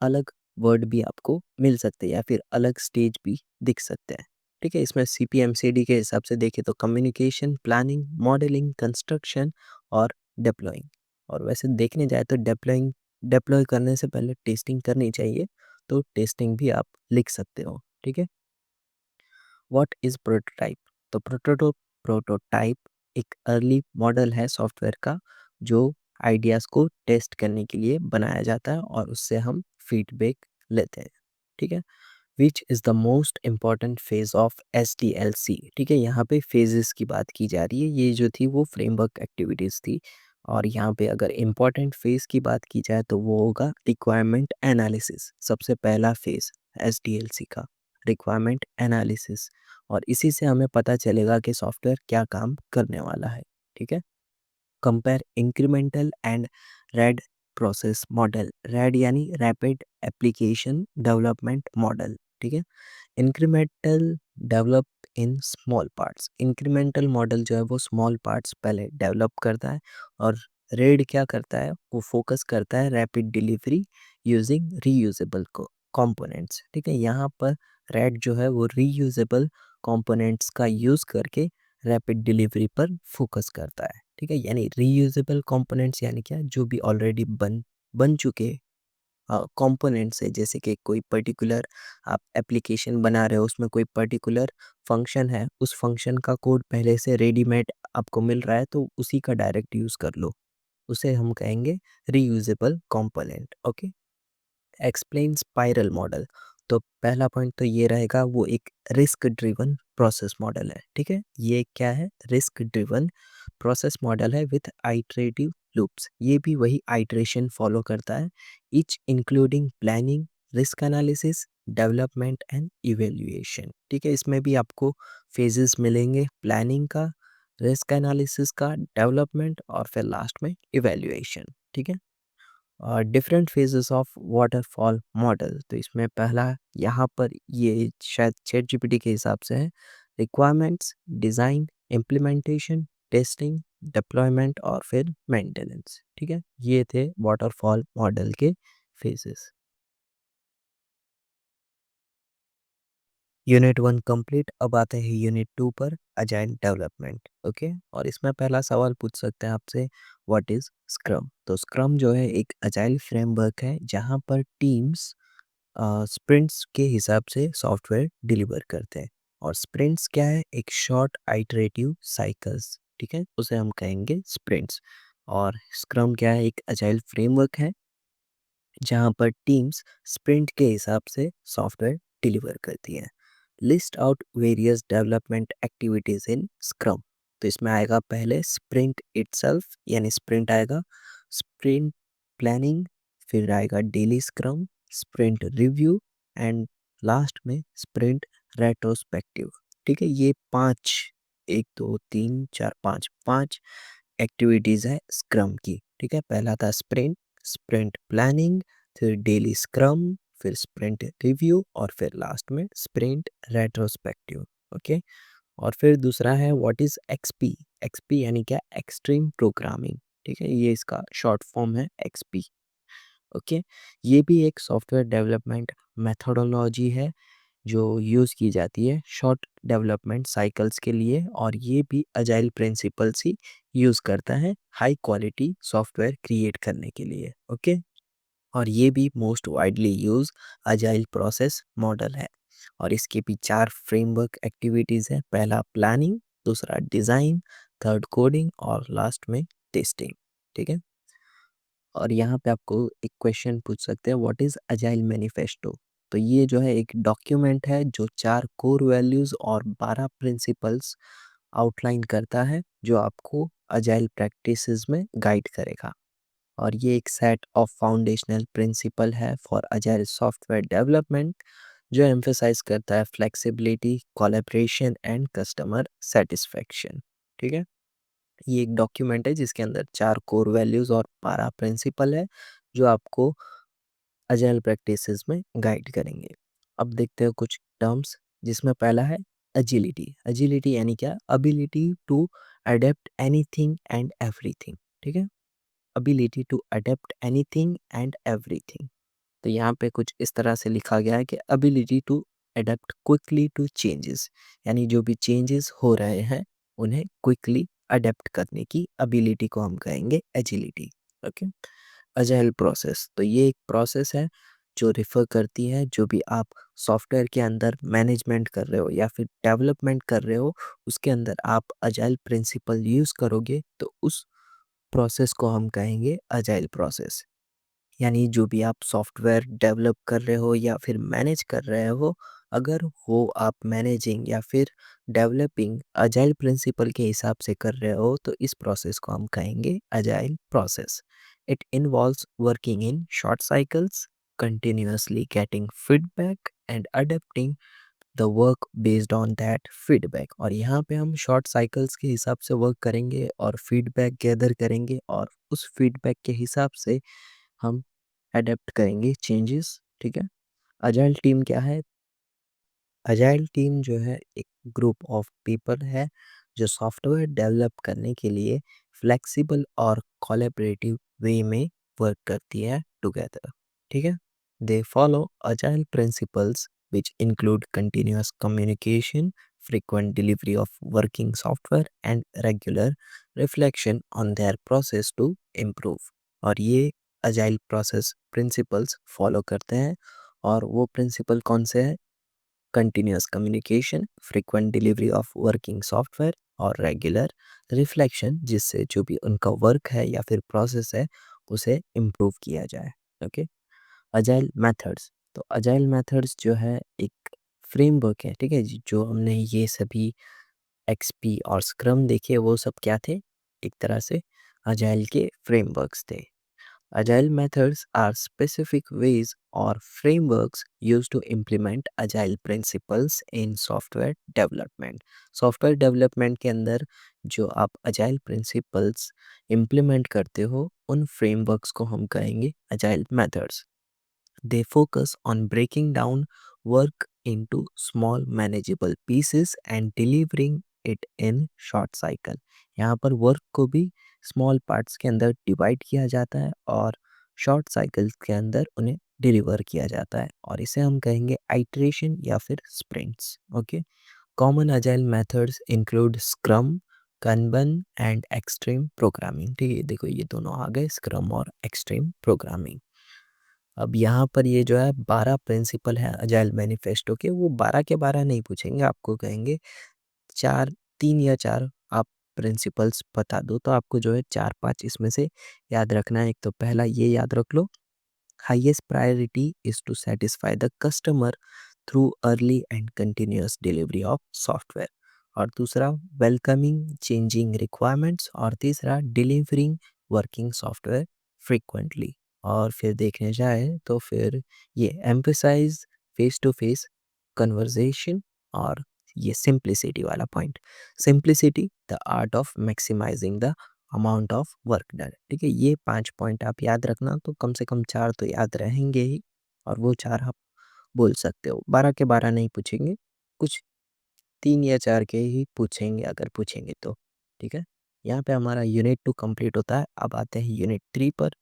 अलग वर्ड भी आपको मिल सकते हैं या फिर अलग स्टेज भी दिख सकते हैं। ठीक है? इसमें सीपीएमसीडी के हिसाब से देखें तो कम्युनिकेशन, प्लानिंग, मॉडलिंग, कंस्ट्रक्शन और डिप्लॉइंग। और वैसे देखने जाए तो डिप्लॉय करने से पहले टेस्टिंग करनी चाहिए, तो टेस्टिंग भी आप लिख सकते हो। ठीक है? What is prototype? तो प्रोटोटाइप एक अर्ली मॉडल है सॉफ्टवेयर का, जो आइडियाज़ को टेस्ट करने के लिए बनाया जाता है और उससे हम फीडबैक लेते हैं। ठीक है? Which is the most important phase of SDLC? ठीक है? यहाँ पे फेजेस की बात की जा रही है। ये जो थी वो फ्रेमवर्क एक्टिविटीज़ थी, और यहाँ पे अगर इम्पॉर्टेंट फेज़ की बात की जाए तो वो होगा रिक्वायरमेंट एनालिसिस। सबसे पहला फेज़ एसडीएलसी का रिक्वायरमेंट एनालिसिस, और इसी से हमें पता चलेगा कि सॉफ्टवेयर क्या काम करने वाला है। ठीक है? Compare incremental and red process model. Red यानी रैपिड एप्लीकेशन डेवलपमेंट मॉडल, ठीक है? Incremental develop in small parts. Incremental model जो है वो स्मॉल पार्ट्स पहले डेवलप करता है, और रेड क्या करता है? वो फोकस करता है rapid delivery using reusable components. ठीक है? यहाँ पर रेड जो है वो रीयूजेबल कंपोनेंट्स का यूज़ करके रैपिड डिलीवरी पर फोकस करता है। ठीक है? यानी रीयूजेबल कंपोनेंट्स यानी क्या? जो भी ऑलरेडी बन बन चुके कंपोनेंट्स है, जैसे कि कोई पर्टिकुलर आप एप्लीकेशन बना रहे हो, उसमें कोई पर्टिकुलर फंक्शन है, उस फंक्शन का कोड पहले से रेडीमेड आपको मिल रहा है तो उसी का डायरेक्ट यूज़ कर लो, उसे हम कहेंगे reusable component. Okay? Explain spiral model. तो पहला पॉइंट तो ये रहेगा, वो एक रिस्क ड्रिवन प्रोसेस मॉडल है। ठीक है? ये क्या है? रिस्क ड्रिवन प्रोसेस मॉडल है विथ आइटरेटिव लूप्स। ये भी वही आइटरेशन फॉलो करता है, each including planning, risk analysis, development and evaluation. ठीक है? इसमें भी आपको फेजेस मिलेंगे, प्लानिंग का, रिस्क एनालिसिस का, डेवलपमेंट और फिर लास्ट में इवेल्युएशन। ठीक है? Different phases of waterfall model. तो इसमें पहला यहाँ पर ये शायद चैट जीपीटी के हिसाब से है, requirements, design, implementation, testing, deployment और फिर मेंटेनेंस। ठीक है? ये थे वाटरफॉल मॉडल के फेजेस। Unit 1 complete. अब आते हैं यूनिट 2 पर, अजाइल डेवलपमेंट। ओके? और इसमें पहला सवाल पूछ सकते हैं आपसे, व्हाट इज़ स्क्रम? तो स्क्रम जो है एक अजाइल फ्रेमवर्क है जहाँ पर टीम्स स्प्रिंट्स के हिसाब से सॉफ्टवेयर डिलीवर करते हैं। और स्प्रिंट्स क्या है? एक शॉर्ट आइटरेटिव साइकिल्स। ठीक है? उसे हम कहेंगे स्प्रिंट्स। और स्क्रम क्या है? एक अजाइल फ्रेमवर्क है जहाँ पर टीम्स स्प्रिंट के हिसाब से सॉफ्टवेयर डिलीवर करती हैं। List out various development activities in scrum. तो इसमें आएगा पहले स्प्रिंट इटसेल्फ, यानी स्प्रिंट आएगा, स्प्रिंट प्लानिंग, फिर आएगा daily scrum, sprint review and last में स्प्रिंट रेट्रोस्पेक्टिव। ठीक है? ये 5 1, 2, 3, 4, 5 एक्टिविटीज़ है स्क्रम की, ठीक है? पहला था स्प्रिंट, स्प्रिंट प्लानिंग, फिर डेली स्क्रम, फिर स्प्रिंट रिव्यू और फिर लास्ट में स्प्रिंट रेट्रोस्पेक्टिव, ओके? और फिर दूसरा है व्हाट इज़ एक्सपी? एक्सपी यानी क्या? एक्सट्रीम प्रोग्रामिंग, ठीक है? ये इसका शॉर्ट फॉर्म है एक्सपी, ओके? ये भी एक सॉफ्टवेयर डेवलपमेंट मेथोडोलॉजी है जो यूज़ की जाती है शॉर्ट डेवलपमेंट साइकिल्स के लिए, और ये भी अजाइल प्रिंसिपल्स ही यूज़ करता है हाई क्वालिटी सॉफ्टवेयर क्रिएट करने के लिए, ओके? और ये भी most widely use agile process model है, और इसके भी 4 फ्रेमवर्क एक्टिविटीज़ हैं। पहला प्लानिंग, दूसरा डिज़ाइन, थर्ड कोडिंग और लास्ट में टेस्टिंग, ठीक है? और यहाँ पे आपको एक क्वेश्चन पूछ सकते हैं व्हाट इज़ अजाइल मैनिफेस्टो? तो ये जो है एक डॉक्यूमेंट है जो 4 कोर वैल्यूज़ और 12 प्रिंसिपल्स आउटलाइन करता है जो आपको अजाइल प्रैक्टिसेस में गाइड करेगा। और ये एक सेट ऑफ फाउंडेशनल प्रिंसिपल है फॉर अजाइल सॉफ्टवेयर डेवलपमेंट जो एम्फसाइज करता है flexibility, collaboration and customer satisfaction, ठीक है? ये एक डॉक्यूमेंट है जिसके अंदर 4 कोर वैल्यूज और 12 प्रिंसिपल है जो आपको अजाइल प्रैक्टिसेस में गाइड करेंगे। अब देखते हैं कुछ टर्म्स, जिसमें पहला है एजिलिटी। एजिलिटी यानी क्या? Ability to adapt anything and everything, ठीक है? Ability to adapt anything and everything. तो यहाँ पे कुछ इस तरह से लिखा गया है कि ability to adapt quickly to changes, यानी जो भी चेंजेस हो रहे हैं उन्हें क्विकली अडेप्ट करने की एबिलिटी को हम कहेंगे एजिलिटी, ओके? अजाइल प्रोसेस, तो ये एक प्रोसेस है जो रिफ़र करती है जो भी आप सॉफ्टवेयर के अंदर मैनेजमेंट कर रहे हो या फिर डेवलपमेंट कर रहे हो, उसके अंदर आप अजाइल प्रिंसिपल यूज़ करोगे तो उस प्रोसेस को हम कहेंगे अजाइल प्रोसेस। यानी जो भी आप सॉफ्टवेयर डेवलप कर रहे हो या फिर मैनेज कर रहे हो, अगर वो आप मैनेजिंग या फिर डेवलपिंग अजाइल प्रिंसिपल के हिसाब से कर रहे हो तो इस प्रोसेस को हम कहेंगे agile process. It involves working in short cycles, continuously getting feedback and adapting the work based on that feedback. और यहाँ पे हम शॉर्ट साइकिल्स के हिसाब से वर्क करेंगे और फीडबैक गैदर करेंगे और उस फीडबैक के हिसाब से हम अडेप्ट करेंगे चेंजेस, ठीक है? अजाइल टीम क्या है? अजाइल टीम जो है एक ग्रुप ऑफ पीपल है जो सॉफ्टवेयर डेवलप करने के लिए फ्लेक्सिबल और कोलैबोरेटिव वे में वर्क करती है टुगेदर, ठीक है? They follow agile principles which include continuous communication, frequent delivery of working software and regular reflection on their process to improve। और ये अजाइल प्रोसेस प्रिंसिपल्स फॉलो करते हैं, और वो प्रिंसिपल कौन से हैं? Continuous communication, frequent delivery of working software और रेगुलर रिफ्लेक्शन, जिससे जो भी उनका वर्क है या फिर प्रोसेस है उसे इम्प्रूव किया जाए, ओके? अजाइल मेथड्स, तो अजाइल मेथड्स जो है एक फ्रेमवर्क है, ठीक है जी? जो हमने ये सभी एक्सपी और स्क्रम देखे वो सब क्या थे? एक तरह से अजाइल के फ्रेमवर्क्स थे। Agile methods are specific ways or frameworks used to implement agile principles in software development। Software development के अंदर जो आप agile principles implement करते हो उन frameworks को हम कहेंगे agile methods। They focus on breaking down work into small manageable pieces and delivering it in short cycle। यहाँ पर वर्क को भी स्मॉल पार्ट्स के अंदर डिवाइड किया जाता है और शॉर्ट साइकिल्स के अंदर उन्हें डिलीवर किया जाता है, और इसे हम कहेंगे आइटरेशन या फिर sprints, okay? Common agile methods include scrum, kanban and extreme programming, ठीक है? देखो ये दोनों आ गए, स्क्रम और एक्सट्रीम प्रोग्रामिंग। अब यहाँ पर ये जो है 12 प्रिंसिपल है अजाइल मैनिफेस्टो के, वो 12 के 12 नहीं पूछेंगे, आपको कहेंगे 4, 3 या 4 आप प्रिंसिपल्स बता दो, तो आपको जो है 4-5 इसमें से याद रखना है। एक तो पहला ये याद रख लो, highest priority is to satisfy the customer through early and continuous delivery of software. और दूसरा वेलकमिंग चेंजिंग रिक्वायरमेंट्स, और तीसरा डिलीवरिंग वर्किंग सॉफ्टवेयर फ्रीक्वेंटली। और फिर देखने जाए तो फिर ये emphasise face to face conversation और ये सिंप्लिसिटी वाला point. Simplicity the art of maximising the amount of work done. ठीक है, ये 5 पॉइंट आप याद रखना, तो कम से कम 4 तो याद रहेंगे ही, और वो 4 आप बोल सकते हो। 12 के 12 नहीं पूछेंगे, कुछ 3 या 4 के ही पूछेंगे अगर पूछेंगे तो। ठीक है, यहाँ पे हमारा यूनिट 2 कंप्लीट होता है। अब आते हैं यूनिट 3 पर।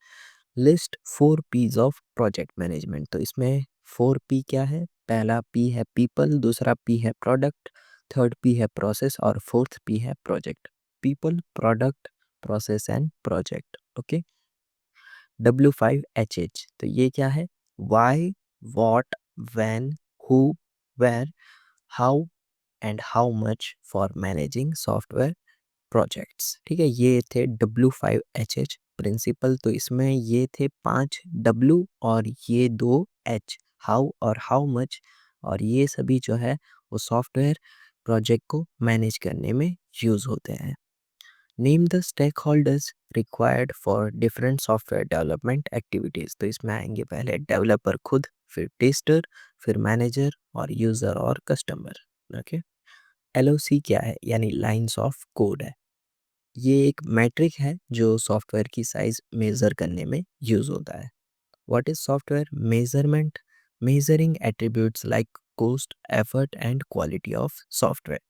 List 4 Ps of project management. तो इसमें 4 पी क्या है? पहला पी है पीपल, दूसरा पी है प्रोडक्ट, थर्ड पी है प्रोसेस और फोर्थ पी है project. People, product, process and project. Okay. W5HH, तो ये क्या है? Why, what, when, who, where, how and how much for managing software projects. ठीक है, ये थे W5HH प्रिंसिपल। तो इसमें ये थे 5 W और ये 2 H, हाउ और हाउ मच, और ये सभी जो है वो सॉफ्टवेयर प्रोजेक्ट को मैनेज करने में यूज होते हैं। Name the stakeholders required for different software development activities. तो इसमें आएंगे पहले डेवलपर खुद, फिर टेस्टर, फिर मैनेजर और यूजर और कस्टमर। ओके। LOC क्या है? यानी लाइंस ऑफ कोड है। ये एक मैट्रिक है जो सॉफ्टवेयर की साइज मेजर करने में यूज होता है। What is software measurement? Measuring attributes like cost, effort and quality of software.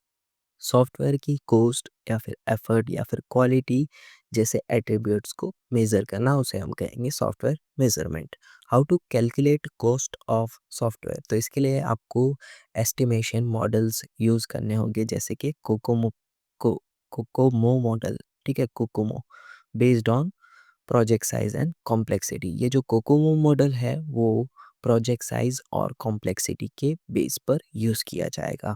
Software की कॉस्ट या फिर एफर्ट या फिर क्वालिटी जैसे एट्रीब्यूट्स को मेजर करना, उसे हम कहेंगे software measurement. How to calculate cost of software? तो इसके लिए आपको एस्टिमेशन मॉडल्स यूज करने होंगे, जैसे कि कोकोमो मॉडल। ठीक है, COCOMO based on project size and complexity. ये जो कोकोमो मॉडल है वो प्रोजेक्ट साइज और कॉम्प्लेक्सिटी के बेस पर यूज किया जाएगा।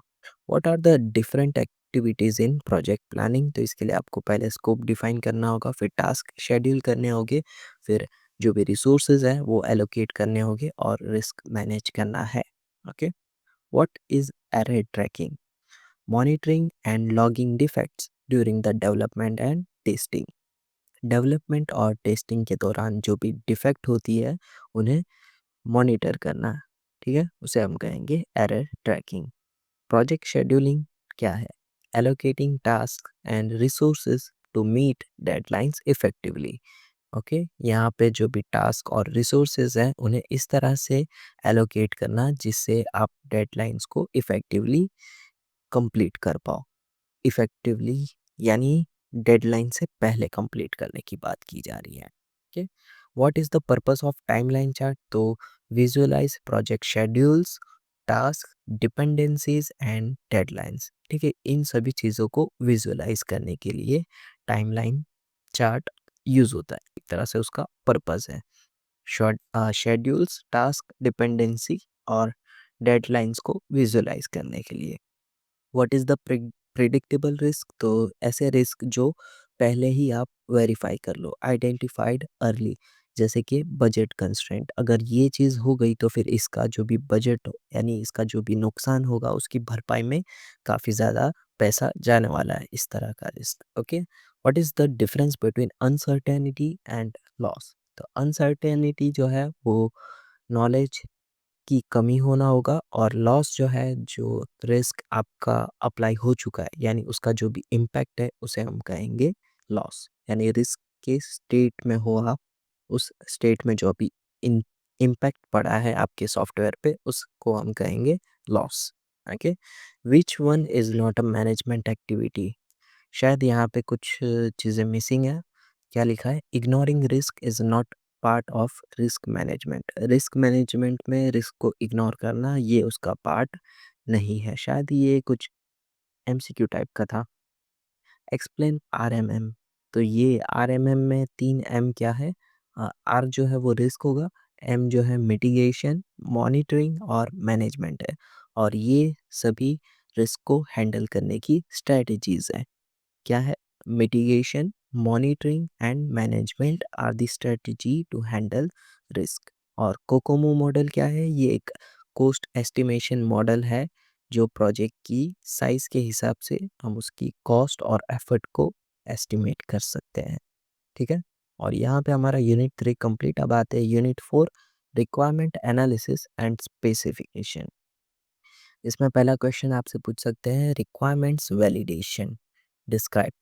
What are the different activities in project planning? तो इसके लिए आपको पहले स्कोप डिफाइन करना होगा, फिर टास्क शेड्यूल करने होंगे, फिर जो भी रिसोर्सेज है वो एलोकेट करने होंगे और रिस्क मैनेज करना है। Okay. What is error tracking? Monitoring and logging defects during the development and testing. Development और टेस्टिंग के दौरान जो भी डिफेक्ट होती है उन्हें मॉनिटर करना। ठीक है, उसे हम कहेंगे एरर ट्रैकिंग। प्रोजेक्ट शेड्यूलिंग क्या है? Allocating task and resources to meet deadlines effectively. Okay, यहाँ पे जो भी टास्क और रिसोर्सेज हैं उन्हें इस तरह से एलोकेट करना जिससे आप डेडलाइंस को इफेक्टिवली कंप्लीट कर पाओ। इफेक्टिवली यानी डेडलाइन से पहले कंप्लीट करने की बात की जा रही है। Okay. What is the purpose of timeline chart? तो visualise project schedules, task, dependencies and deadlines. ठीक है, इन सभी चीज़ों को विजुअलाइज करने के लिए टाइमलाइन चार्ट यूज होता है, एक तरह से उसका पर्पस है। शेड्यूल्स, टास्क, डिपेंडेंसी और डेडलाइंस को विजुअलाइज करने के लिए। What is the predictable risk? तो ऐसे रिस्क जो पहले ही आप वेरीफाई कर लो, आइडेंटिफाइड अर्ली, जैसे कि बजट कंस्ट्रेंट। अगर ये चीज़ हो गई तो फिर इसका जो भी बजट यानी इसका जो भी नुकसान होगा उसकी भरपाई में काफ़ी ज़्यादा पैसा जाने वाला है, इस तरह का risk. Okay. What is the difference between uncertainty and loss? तो अनसर्टेनिटी जो है वो नॉलेज की कमी होना होगा, और लॉस जो है जो रिस्क आपका अप्लाई हो चुका है यानी उसका जो भी इम्पैक्ट है उसे हम कहेंगे लॉस। यानी रिस्क के स्टेट में हो आप, उस स्टेट में जो अभी इम्पैक्ट पड़ा है आपके सॉफ्टवेयर पे उसको हम कहेंगे loss. Okay. Which one is not a management activity? शायद यहाँ पे कुछ चीज़ें मिसिंग है। क्या लिखा है? Ignoring risk is not part of risk management. Risk management में रिस्क को इग्नोर करना ये उसका पार्ट नहीं है। शायद ये कुछ MCQ टाइप का था। Explain RMM। तो ये RMM में 3M क्या है? R जो है वो रिस्क होगा, M जो है मिटिगेशन, मॉनिटरिंग और मैनेजमेंट है, और ये सभी रिस्क को हैंडल करने की स्ट्रेटजीज हैं। क्या है? Mitigation, monitoring and management are the strategy to handle risk. और कोकोमो मॉडल क्या है? ये एक कॉस्ट एस्टिमेशन मॉडल है जो प्रोजेक्ट की साइज के हिसाब से हम उसकी कॉस्ट और एफर्ट को एस्टिमेट कर सकते हैं। ठीक है, और यहाँ पे हमारा यूनिट 3 कंप्लीट। अब आते हैं unit 4, requirement analysis and specification. इसमें पहला क्वेश्चन आपसे पूछ सकते हैं रिक्वायरमेंट्स वैलिडेशन डिस्क्राइब।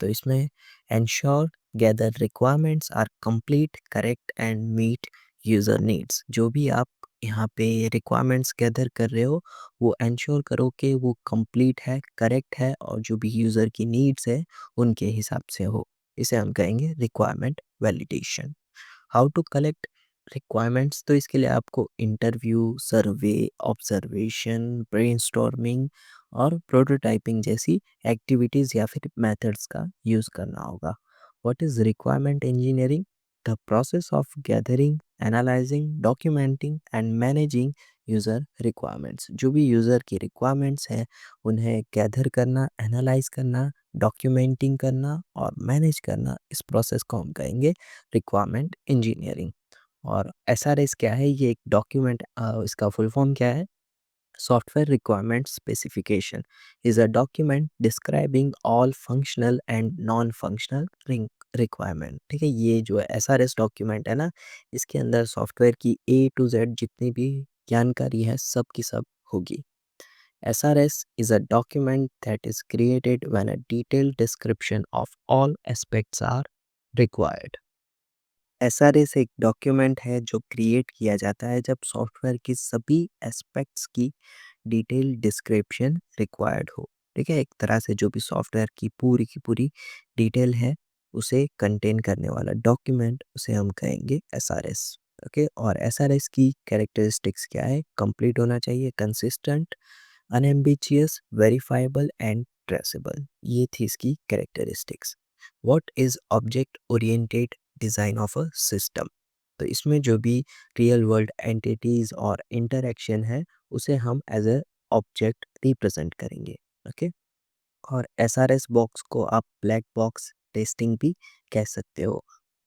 तो इसमें ensure gather requirements are complete correct and meet user needs. जो भी आप यहाँ पे रिक्वायरमेंट्स गैदर कर रहे हो वो एंश्योर करो कि वो कंप्लीट है, करेक्ट है और जो भी यूज़र की नीड्स है उनके हिसाब से हो। इसे हम कहेंगे requirement validation. How to collect requirements, तो इसके लिए आपको इंटरव्यू, सर्वे, ऑब्जर्वेशन, ब्रेनस्टॉर्मिंग और प्रोटोटाइपिंग जैसी एक्टिविटीज़ या फिर मेथड्स का यूज़ करना होगा। What is requirement engineering? The process of gathering, analysing, documenting and managing user requirements. जो भी यूज़र की रिक्वायरमेंट्स हैं उन्हें गैदर करना, एनालाइज करना, डॉक्यूमेंटिंग करना और मैनेज करना, इस प्रोसेस को हम कहेंगे रिक्वायरमेंट इंजीनियरिंग। और एसआरएस क्या है? ये एक डॉक्यूमेंट, इसका फुल फॉर्म क्या है? Software requirement specification is a document describing all functional and non functional requirement. ठीक है, ये जो है एसआरएस डॉक्यूमेंट है ना, इसके अंदर सॉफ्टवेयर की ए टू जेड जितनी भी जानकारी है सब की सब होगी। SRS is a document that is created when a detailed description of all aspects are required. SRS एक डॉक्यूमेंट है जो क्रिएट किया जाता है जब सॉफ्टवेयर की सभी एस्पेक्ट्स की डिटेल डिस्क्रिप्शन रिक्वायर्ड हो। ठीक है, एक तरह से जो भी सॉफ्टवेयर की पूरी डिटेल है उसे कंटेन करने वाला डॉक्यूमेंट, उसे हम कहेंगे SRS। ओके, और SRS की कैरेक्टरिस्टिक्स क्या है? कंप्लीट होना चाहिए, कंसिस्टेंट, अनएम्बिचियस, वेरीफाइबल एंड ट्रेसेबल। ये थी इसकी characteristics. What is object oriented design of a system? तो इसमें जो भी रियल वर्ल्ड एंटिटीज़ और इंटरेक्शन है उसे हम एज ए ऑब्जेक्ट रिप्रेजेंट करेंगे। ओके, और एसआरएस बॉक्स को आप ब्लैक बॉक्स टेस्टिंग भी कह सकते हो।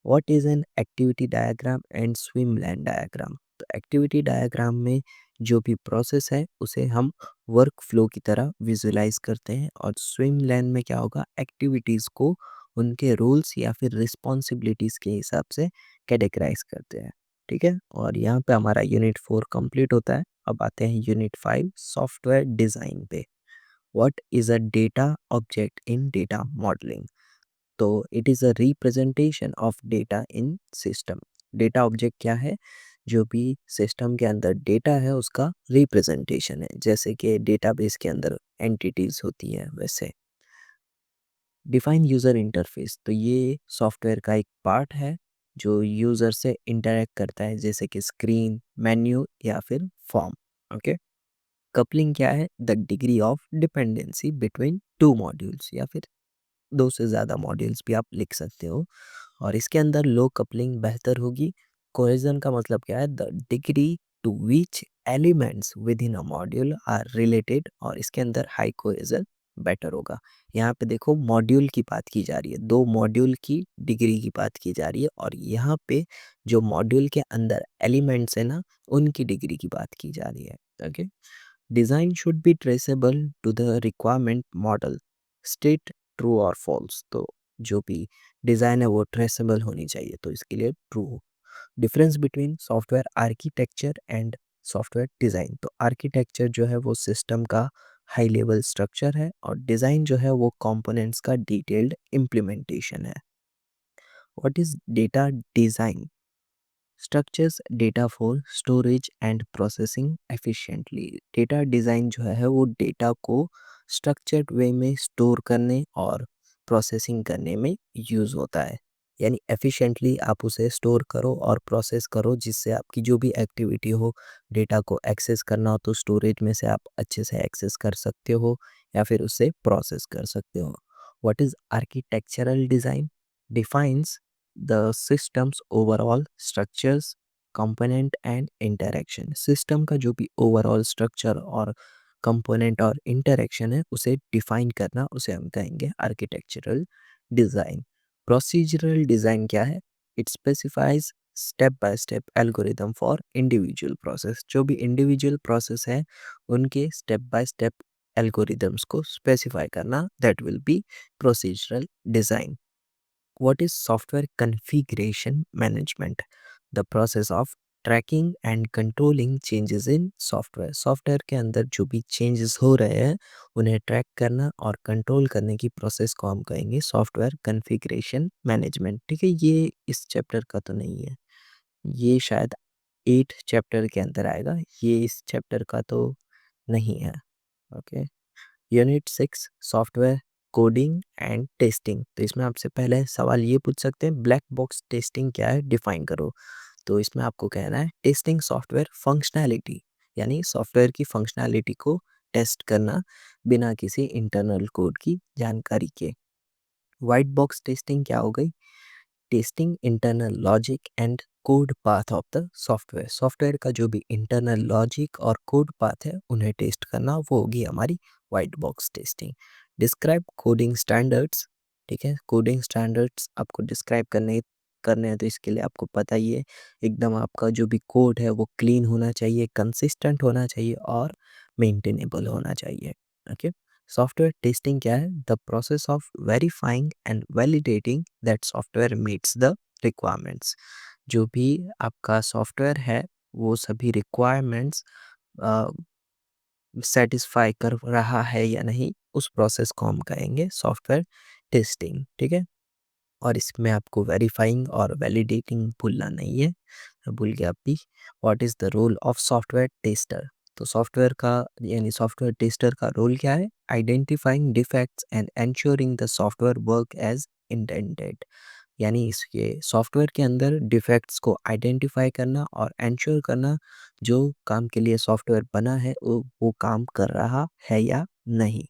What is an activity diagram and swim line diagram? तो एक्टिविटी डायग्राम में जो भी प्रोसेस है उसे हम वर्क फ्लो की तरह विजुलाइज करते हैं और स्विम लाइन में क्या होगा? एक्टिविटीज़ को उनके रूल्स या फिर रिस्पॉन्सिबिलिटीज़ के हिसाब से कैटेगराइज करते हैं। ठीक है, और यहाँ पे हमारा यूनिट 4 कंप्लीट होता है। अब आते हैं यूनिट 5 सॉफ्टवेयर डिज़ाइन पे। What is a data object in data modeling? तो it is a representation of data in system. Data object क्या है? जो भी सिस्टम के अंदर डेटा है उसका रिप्रेजेंटेशन है, जैसे कि डेटाबेस के अंदर एंटिटीज होती है वैसे। डिफाइन यूज़र इंटरफेस, तो ये सॉफ्टवेयर का एक पार्ट है जो यूज़र से इंटरेक्ट करता है, जैसे कि स्क्रीन, मेन्यू या फिर फॉर्म। ओके, कपलिंग क्या है? The degree of dependency between two modules या फिर दो से ज़्यादा मॉड्यूल्स भी आप लिख सकते हो। और इसके अंदर लो कपलिंग बेहतर होगी। कोहेजन का मतलब क्या है? The degree to which elements within a module are related, और इसके अंदर हाई कोहेजन बेटर होगा। यहाँ पे देखो मॉड्यूल की बात की जा रही है, दो मॉड्यूल की डिग्री की बात की जा रही है, और यहाँ पे जो मॉड्यूल के अंदर एलिमेंट्स है ना उनकी डिग्री की बात की जा रही है। Okay, design should be traceable to the requirement model, state true और फॉल्स। तो जो भी डिज़ाइन है वो ट्रेसेबल होनी चाहिए, तो इसके लिए ट्रू हो। Difference between software architecture and software design, तो आर्किटेक्चर जो है वो सिस्टम का हाई लेवल स्ट्रक्चर है और डिज़ाइन जो है वो कंपोनेंट्स का डिटेल्ड इम्प्लीमेंटेशन है। What is data design? Structures data for storage and processing efficiently. Data design जो है वो डेटा को स्ट्रक्चर्ड वे में स्टोर करने और प्रोसेसिंग करने में यूज़ होता है। यानी एफिशिएंटली आप उसे स्टोर करो और प्रोसेस करो, जिससे आपकी जो भी एक्टिविटी हो, डेटा को एक्सेस करना हो तो स्टोरेज में से आप अच्छे से एक्सेस कर सकते हो या फिर उसे प्रोसेस कर सकते हो। What is architectural design? Defines the systems overall structures, component and interaction. System का जो भी ओवरऑल स्ट्रक्चर और कंपोनेंट और इंटरेक्शन है उसे डिफाइन करना, उसे हम कहेंगे आर्किटेक्चरल डिज़ाइन। प्रोसीजरल डिज़ाइन क्या है? It specifies step by step algorithm for individual process. जो भी इंडिविजुअल प्रोसेस है उनके स्टेप बाय स्टेप एल्गोरिदम्स को स्पेसिफाई करना, that will be procedural design. What is software configuration management? The process of tracking and controlling changes in software, software के अंदर जो भी चेंजेस हो रहे हैं उन्हें ट्रैक करना और कंट्रोल करने की प्रोसेस को हम कहेंगे सॉफ्टवेयर कॉन्फ़िगरेशन मैनेजमेंट। ठीक है, ये इस चैप्टर का तो नहीं है, ये शायद 8 चैप्टर के अंदर आएगा, ये इस चैप्टर का तो नहीं है। Okay, unit 6 software coding and testing. तो इसमें आपसे पहले सवाल ये पूछ सकते हैं ब्लैक बॉक्स टेस्टिंग क्या है, डिफाइन करो। तो इसमें आपको कहना है टेस्टिंग सॉफ्टवेयर फंक्शनैलिटी, यानी सॉफ्टवेयर की फंक्शनैलिटी को टेस्ट करना बिना किसी इंटरनल कोड की जानकारी के। वाइट बॉक्स टेस्टिंग क्या हो गई, testing internal logic and code path of the software, software का जो भी इंटरनल लॉजिक और कोड पाथ है उन्हें टेस्ट करना, वो होगी हमारी white box testing. Describe coding standards, ठीक है, कोडिंग स्टैंडर्ड्स आपको डिस्क्राइब करने हैं तो इसके लिए आपको पता ही है एकदम आपका जो भी कोड है वो क्लीन होना चाहिए, कंसिस्टेंट होना चाहिए और मेंटेनेबल होना चाहिए। ओके, सॉफ्टवेयर टेस्टिंग क्या है, the process of verifying and validating that software meets the requirements, जो भी आपका सॉफ्टवेयर है वो सभी रिक्वायरमेंट्स सेटिस्फाई कर रहा है या नहीं, उस प्रोसेस को हम कहेंगे सॉफ्टवेयर टेस्टिंग। ठीक है, और इसमें आपको वेरीफाइंग और वैलिडेटिंग भूलना नहीं है, भूल गया भी। What is the role of software tester, तो सॉफ्टवेयर का यानी सॉफ्टवेयर टेस्टर का रोल क्या है, identifying defects and ensuring the software work as intended, यानी इसके सॉफ्टवेयर के अंदर डिफेक्ट्स को आइडेंटिफाई करना और एंश्योर करना जो काम के लिए सॉफ्टवेयर बना है वो काम कर रहा है या नहीं।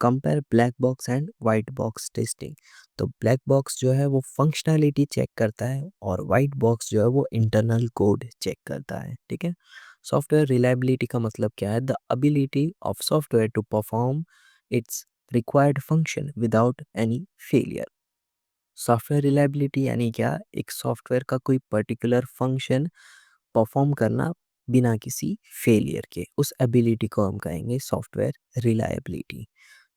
Compare black box and white box testing, तो ब्लैक बॉक्स जो है वो फंक्शनैलिटी चेक करता है और वाइट बॉक्स जो है वो इंटरनल कोड चेक करता है। ठीक है, सॉफ्टवेयर रिलायबिलिटी का मतलब क्या है, the ability of software to perform its required function without any failure. Software reliability यानी क्या, एक सॉफ्टवेयर का कोई पर्टिकुलर फंक्शन परफॉर्म करना बिना किसी फेलियर के, उस एबिलिटी को हम कहेंगे सॉफ्टवेयर रिलायबिलिटी।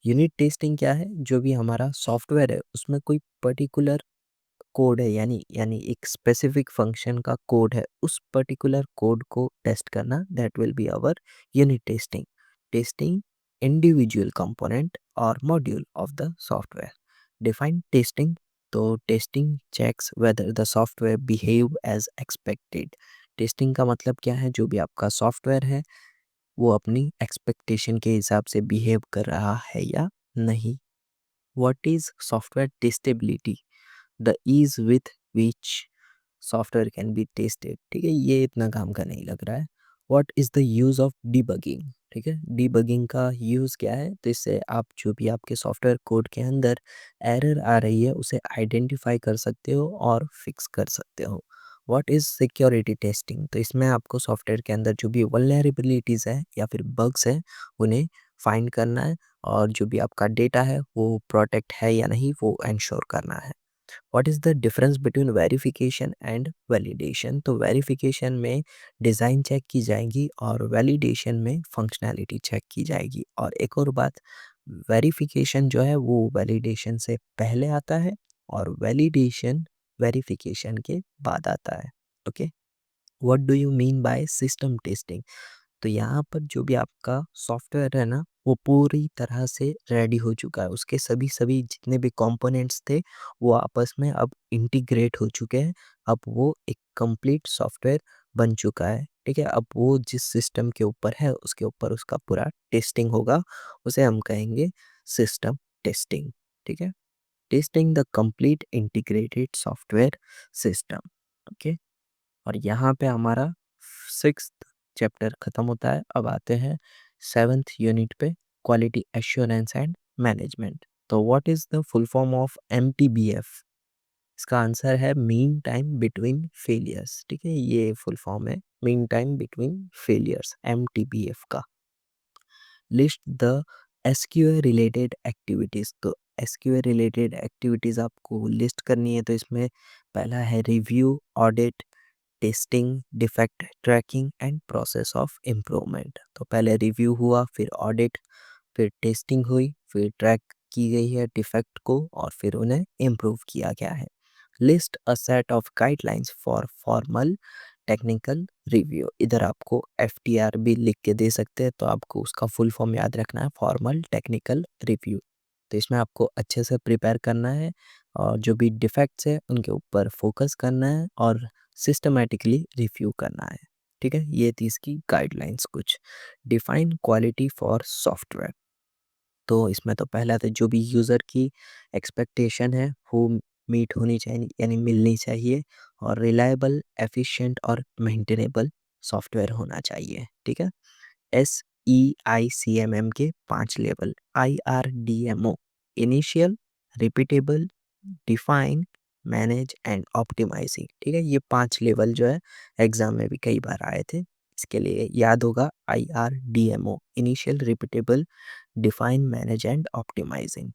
यूनिट टेस्टिंग क्या है, जो भी हमारा सॉफ्टवेयर है उसमें कोई पर्टिकुलर कोड है, यानी एक स्पेसिफिक फंक्शन का कोड है, उस पर्टिकुलर कोड को टेस्ट करना, that will be our unit testing. Testing individual component और module of the software. Define testing, तो testing checks whether the software behave as expected. Testing का मतलब क्या है, जो भी आपका सॉफ्टवेयर है वो अपनी एक्सपेक्टेशन के हिसाब से बिहेव कर रहा है या नहीं। What is software testability, the ease with which software can be tested. ठीक है, ये इतना काम का नहीं लग रहा है। What is the use of debugging, ठीक है, डीबगिंग का यूज़ क्या है, तो इससे आप जो भी आपके सॉफ्टवेयर कोड के अंदर एरर आ रही है उसे आइडेंटिफाई कर सकते हो और फिक्स कर सकते हो। व्हाट इज़ सिक्योरिटी टेस्टिंग, तो इसमें आपको सॉफ्टवेयर के अंदर जो भी वल्नरेबिलिटीज़ है या फिर बग्स हैं उन्हें फाइंड करना है और जो भी आपका डेटा है वो प्रोटेक्ट है या नहीं वो इंश्योर करना है। What is the difference between verification and validation, तो वेरिफिकेशन में डिज़ाइन चेक की जाएगी और वैलिडेशन में फंक्शनैलिटी चेक की जाएगी। और एक और बात, वेरिफिकेशन जो है वो वैलिडेशन से पहले आता है और वैलिडेशन वेरिफिकेशन के बाद आता है। Okay, what do you mean by system testing, तो यहाँ पर जो भी आपका सॉफ्टवेयर है ना वो पूरी तरह से रेडी हो चुका है, उसके सभी सभी जितने भी कंपोनेंट्स थे वो आपस में अब इंटीग्रेट हो चुके हैं, अब वो एक कंप्लीट सॉफ्टवेयर बन चुका है। ठीक है, अब वो जिस सिस्टम के ऊपर है उसके ऊपर उसका पूरा टेस्टिंग होगा, उसे हम कहेंगे सिस्टम टेस्टिंग। ठीक है, testing the complete integrated software system. Okay, और यहाँ पे हमारा 6th चैप्टर ख़त्म होता है। अब आते हैं 7th यूनिट पे, क्वालिटी एश्योरेंस एंड मैनेजमेंट। तो what is the full form of MTBF, इसका आंसर है मीन टाइम बिटवीन फेलियर्स। ठीक है, ये फुल फॉर्म है mean time between failures, MTBF का। List the SQL related activities, तो एसक्यूएल रिलेटेड एक्टिविटीज़ आपको लिस्ट करनी है, तो इसमें पहला है review, audit, testing, defect tracking and process of improvement. तो पहले रिव्यू हुआ, फिर ऑडिट, फिर टेस्टिंग हुई, फिर ट्रैक की गई है डिफेक्ट को और फिर उन्हें इम्प्रूव किया गया है। List a set of guidelines for formal technical review. इधर आपको एफटीआर भी लिख के दे सकते हैं, तो आपको उसका फुल फॉर्म याद रखना है, फॉर्मल टेक्निकल रिव्यू। तो इसमें आपको अच्छे से प्रिपेयर करना है और जो भी डिफेक्ट्स है उनके ऊपर फोकस करना है और सिस्टमेटिकली रिव्यू करना है। ठीक है, ये थी इसकी गाइडलाइंस कुछ। Define quality for software. तो इसमें तो पहला तो जो भी यूज़र की एक्सपेक्टेशन है वो मीट होनी चाहिए, यानी मिलनी चाहिए, और रिलायबल, एफिशिएंट और मेंटेनेबल सॉफ्टवेयर होना चाहिए। ठीक है, SEICMM के 5 level. IRDMO: initial, repeatable, define, manage and optimising. ठीक है, ये 5 लेवल जो है एग्जाम में भी कई बार आए थे, इसके लिए याद होगा IRDMO: initial, repeatable, define, manage and optimising.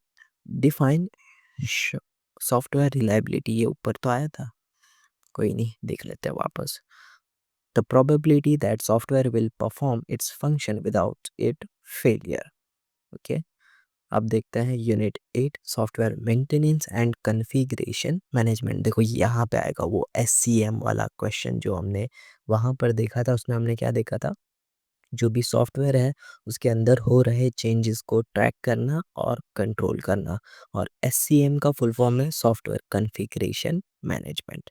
Define software reliability, ये ऊपर तो आया था, कोई नहीं, देख लेते हैं वापस। The probability that software will perform its function without it failure. Okay, अब देखते हैं unit 8, software maintenance and configuration management. देखो यहाँ पे आएगा वो SCM वाला क्वेश्चन जो हमने वहाँ पर देखा था। उसमें हमने क्या देखा था, जो भी सॉफ्टवेयर है उसके अंदर हो रहे चेंजेस को ट्रैक करना और कंट्रोल करना। और SCM का फुल फॉर्म है software configuration management.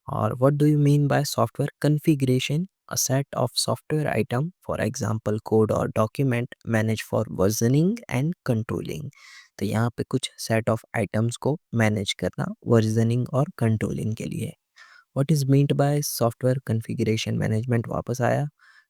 Or what do you mean by software configuration? A set of software item, for example code or document, managed for versioning and controlling. तो यहाँ पे कुछ set of items को manage करना versioning और controlling के लिए। What is meant by software configuration management वापस आया,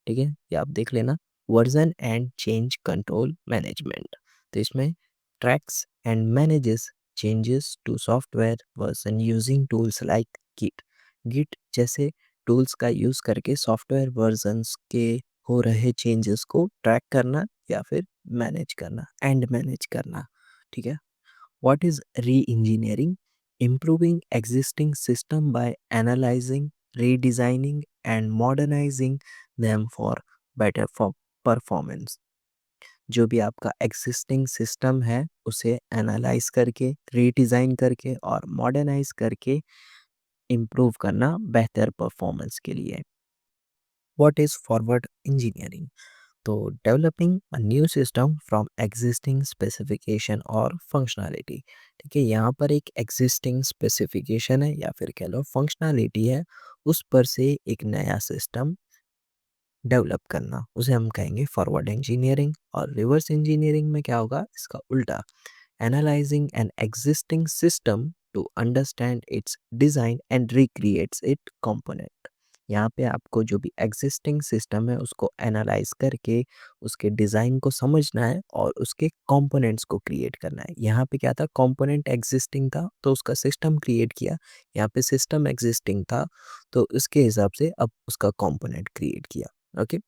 ठीक है, ये आप देख लेना। Version and change control management, तो इसमें tracks and manages changes to software version using tools like Git। Git जैसे टूल्स का यूज़ करके सॉफ्टवेयर वर्जन्स के हो रहे चेंजेस को ट्रैक करना या फिर मैनेज करना, एंड मैनेज करना। ठीक है, व्हाट इज री engineering? Improving existing system by analysing, redesigning and modernising them for better performance. जो भी आपका एग्जिस्टिंग सिस्टम है उसे एनालाइज करके, रीडिज़ाइन करके और मॉडर्नाइज करके इम्प्रूव करना बेहतर परफॉर्मेंस के लिए। What is forward engineering? तो developing a new system from existing specification और फंक्शनैलिटी। ठीक है, यहाँ पर एक एग्जिस्टिंग स्पेसिफिकेशन है या फिर कह लो फंक्शनैलिटी है, उस पर से एक नया सिस्टम डेवलप करना, उसे हम कहेंगे फॉरवर्ड इंजीनियरिंग। और रिवर्स इंजीनियरिंग में क्या होगा, इसका उल्टा, analyzing an existing system to understand its design and recreates its component। यहाँ पे आपको जो भी एग्जिस्टिंग सिस्टम है उसको एनालाइज करके उसके डिज़ाइन को समझना है और उसके कंपोनेंट्स को क्रिएट करना है। यहाँ पे क्या था, कंपोनेंट एग्जिस्टिंग था तो उसका सिस्टम क्रिएट किया, यहाँ पे सिस्टम एग्जिस्टिंग था तो उसके हिसाब से अब उसका कंपोनेंट क्रिएट किया। ओके,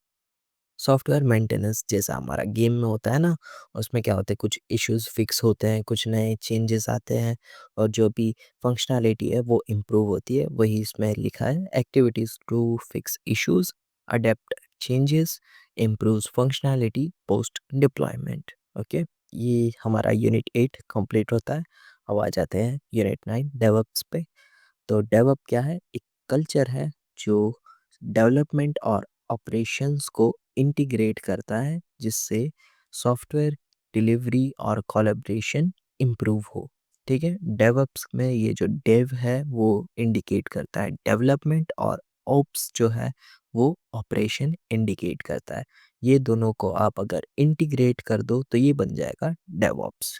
सॉफ्टवेयर मेंटेनेंस जैसा हमारा गेम में होता है ना, उसमें क्या होता है, कुछ इश्यूज फिक्स होते हैं, कुछ नए चेंजेस आते हैं और जो भी फंक्शनैलिटी है वो इम्प्रूव होती है, वही इसमें लिखा है। Activities to fix issues, adapt changes, improve functionality post deployment. Okay, ये हमारा यूनिट 8 कंप्लीट होता है। अब आ जाते हैं यूनिट 9 डेवऑप्स पे। तो डेवऑप क्या है, एक कल्चर है जो डेवलपमेंट और ऑपरेशंस को इंटीग्रेट करता है जिससे सॉफ्टवेयर डिलीवरी और कोलैबोरेशन इम्प्रूव हो। ठीक है, डेवऑप्स में ये जो डेव है वो इंडिकेट करता है डेवलपमेंट, और ओप्स जो है वो ऑपरेशन इंडिकेट करता है। ये दोनों को आप अगर इंटीग्रेट कर दो तो ये बन जाएगा डेवऑप्स,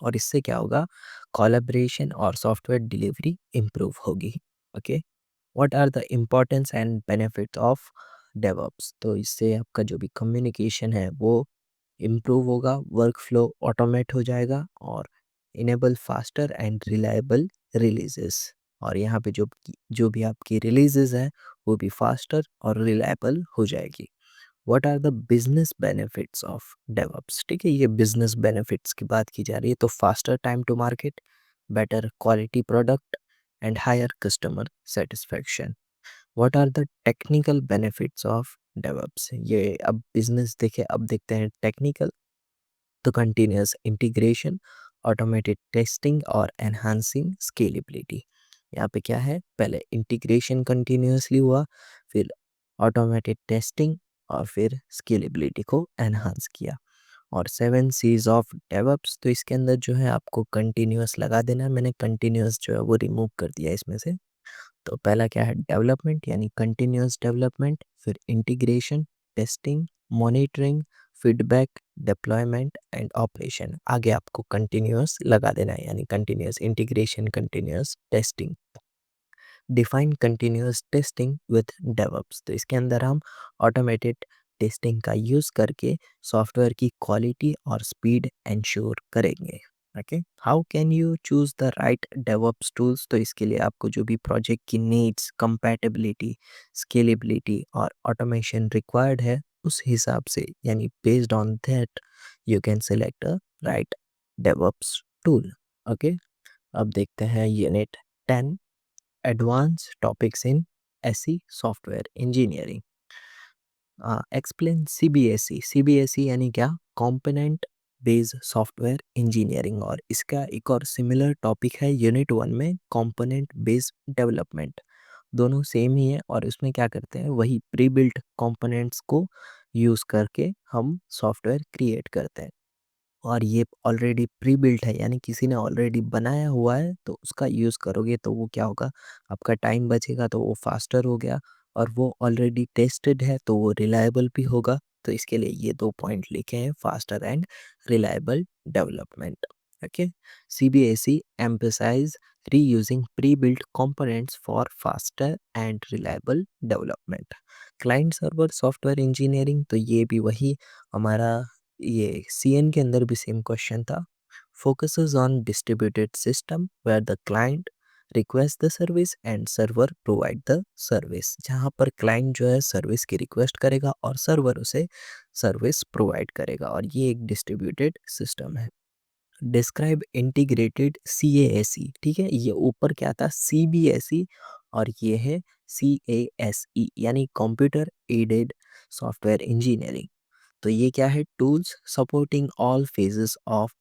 और इससे क्या होगा, कोलैबोरेशन और सॉफ्टवेयर डिलीवरी इम्प्रूव होगी। Okay, what are the importance and benefits of DevOps? तो इससे आपका जो भी कम्युनिकेशन है वो इम्प्रूव होगा, वर्क फ्लो ऑटोमेट हो जाएगा और enable faster and reliable releases. और यहाँ पे जो भी आपकी रिलीजेस है वो भी फास्टर और रिलायबल हो जाएगी। What are the business benefits of DevOps? ठीक है, ये बिजनेस बेनिफिट्स की बात की जा रही है। तो faster time to market, better quality product and higher customer satisfaction. What are the technical benefits of DevOps? ये अब बिजनेस देखे, अब देखते हैं टेक्निकल। तो कंटिन्यूस इंटीग्रेशन, ऑटोमेटेड टेस्टिंग और एनहांसिंग स्केलेबिलिटी। यहाँ पे क्या है, पहले इंटीग्रेशन कंटिन्यूअसली हुआ, फिर ऑटोमेटेड टेस्टिंग और फिर स्केलेबिलिटी को एनहांस किया। और 7 सीज ऑफ डेवऑप्स, तो इसके अंदर जो है आपको कंटिन्यूअस लगा देना है। मैंने कंटिन्यूअस जो है वो रिमूव कर दिया इसमें से। तो पहला क्या है, डेवलपमेंट यानी कंटिन्यूअस डेवलपमेंट, फिर integration, testing, monitoring, feedback, deployment and operation. आगे आपको कंटिन्यूअस लगा देना है, यानी continuous integration, continuous testing. Define continuous testing with DevOps, तो इसके अंदर हम ऑटोमेटेड टेस्टिंग का यूज़ करके सॉफ्टवेयर की क्वालिटी और स्पीड इंश्योर करेंगे। Okay, how can you choose the right DevOps tools, तो इसके लिए आपको जो भी प्रोजेक्ट की नीड्स, कंपैटिबिलिटी, स्केलेबिलिटी और ऑटोमेशन रिक्वायर्ड है, उस हिसाब से यानी based on that you can select a right DevOps tool. Okay, अब देखते हैं unit 10, advance topics in SE software engineering. Explain CBSE. CBSE यानी क्या, कंपोनेंट बेस्ड सॉफ्टवेयर इंजीनियरिंग। और इसका एक और सिमिलर टॉपिक है यूनिट 1 में, कंपोनेंट बेस्ड डेवलपमेंट। दोनों सेम ही है और इसमें क्या करते हैं, वही प्री बिल्ट कंपोनेंट्स को यूज़ करके हम सॉफ्टवेयर क्रिएट करते हैं। और ये ऑलरेडी प्री बिल्ट है, यानी किसी ने ऑलरेडी बनाया हुआ है, तो उसका यूज़ करोगे तो वो क्या होगा, आपका टाइम बचेगा, तो वो फास्टर हो गया। और वो ऑलरेडी टेस्टेड है तो वो रिलायबल भी होगा। तो इसके लिए ये 2 पॉइंट लिखे हैं, faster and reliable development. Okay, CBSE emphasise reusing pre built components for faster and reliable development. Client server software engineering, तो ये भी वही हमारा, ये सीएन के अंदर भी सेम क्वेश्चन था। Focuses on distributed system where the client request the service and server provide the service, जहाँ पर क्लाइंट जो है सर्विस की रिक्वेस्ट करेगा और सर्वर उसे सर्विस प्रोवाइड करेगा, और ये एक डिस्ट्रीब्यूटेड सिस्टम है। डिस्क्राइब इंटीग्रेटेड सीएएसई, ठीक है, ये ऊपर क्या था, सीबीएसई, और ये है सीएएसई यानी कंप्यूटर एडेड सॉफ्टवेयर इंजीनियरिंग। तो ये क्या है, tools supporting all phases of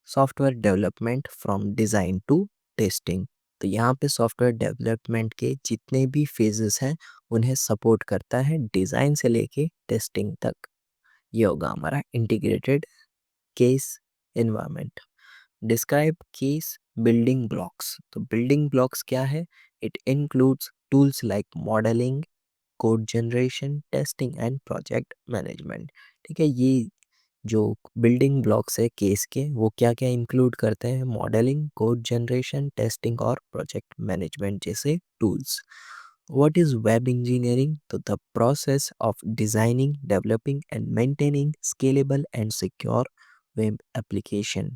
software development from design to testing. तो यहाँ पे सॉफ्टवेयर डेवलपमेंट के जितने भी फेजेस हैं उन्हें सपोर्ट करता है, डिज़ाइन से लेके टेस्टिंग तक। ये होगा हमारा integrated case environment. Describe case building blocks, तो बिल्डिंग ब्लॉक्स क्या है, it includes tools like modelling, code generation, testing and project management. ठीक है, ये जो बिल्डिंग ब्लॉक्स है केस के, वो क्या क्या इंक्लूड करते हैं, मॉडलिंग, कोड जनरेशन, टेस्टिंग और प्रोजेक्ट मैनेजमेंट जैसे tools. What is web engineering, तो the process of designing, developing and maintaining scalable and secure web application.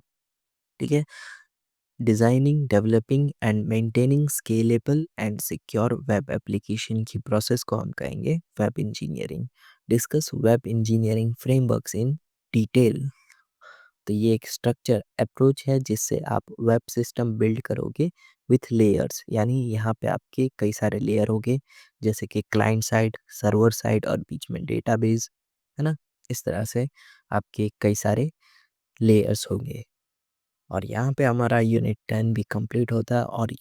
ठीक है, designing, developing and maintaining scalable and secure web application की प्रोसेस को हम कहेंगे web engineering. Discuss web engineering frameworks in detail, तो ये एक स्ट्रक्चर अप्रोच है जिससे आप वेब सिस्टम बिल्ड करोगे विथ लेयर्स, यानी यहाँ पे आपके कई सारे लेयर होंगे, जैसे कि क्लाइंट साइड, सर्वर साइड और बीच में डेटाबेस, है ना। इस तरह से आपके कई सारे लेयर्स होंगे। और यहाँ पे हमारा यूनिट 10 भी कंप्लीट होता है, और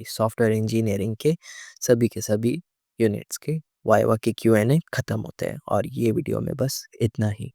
सॉफ्टवेयर इंजीनियरिंग के सभी यूनिट्स के वाइवा के क्यूएनए ख़त्म होते हैं। और ये वीडियो में बस इतना ही।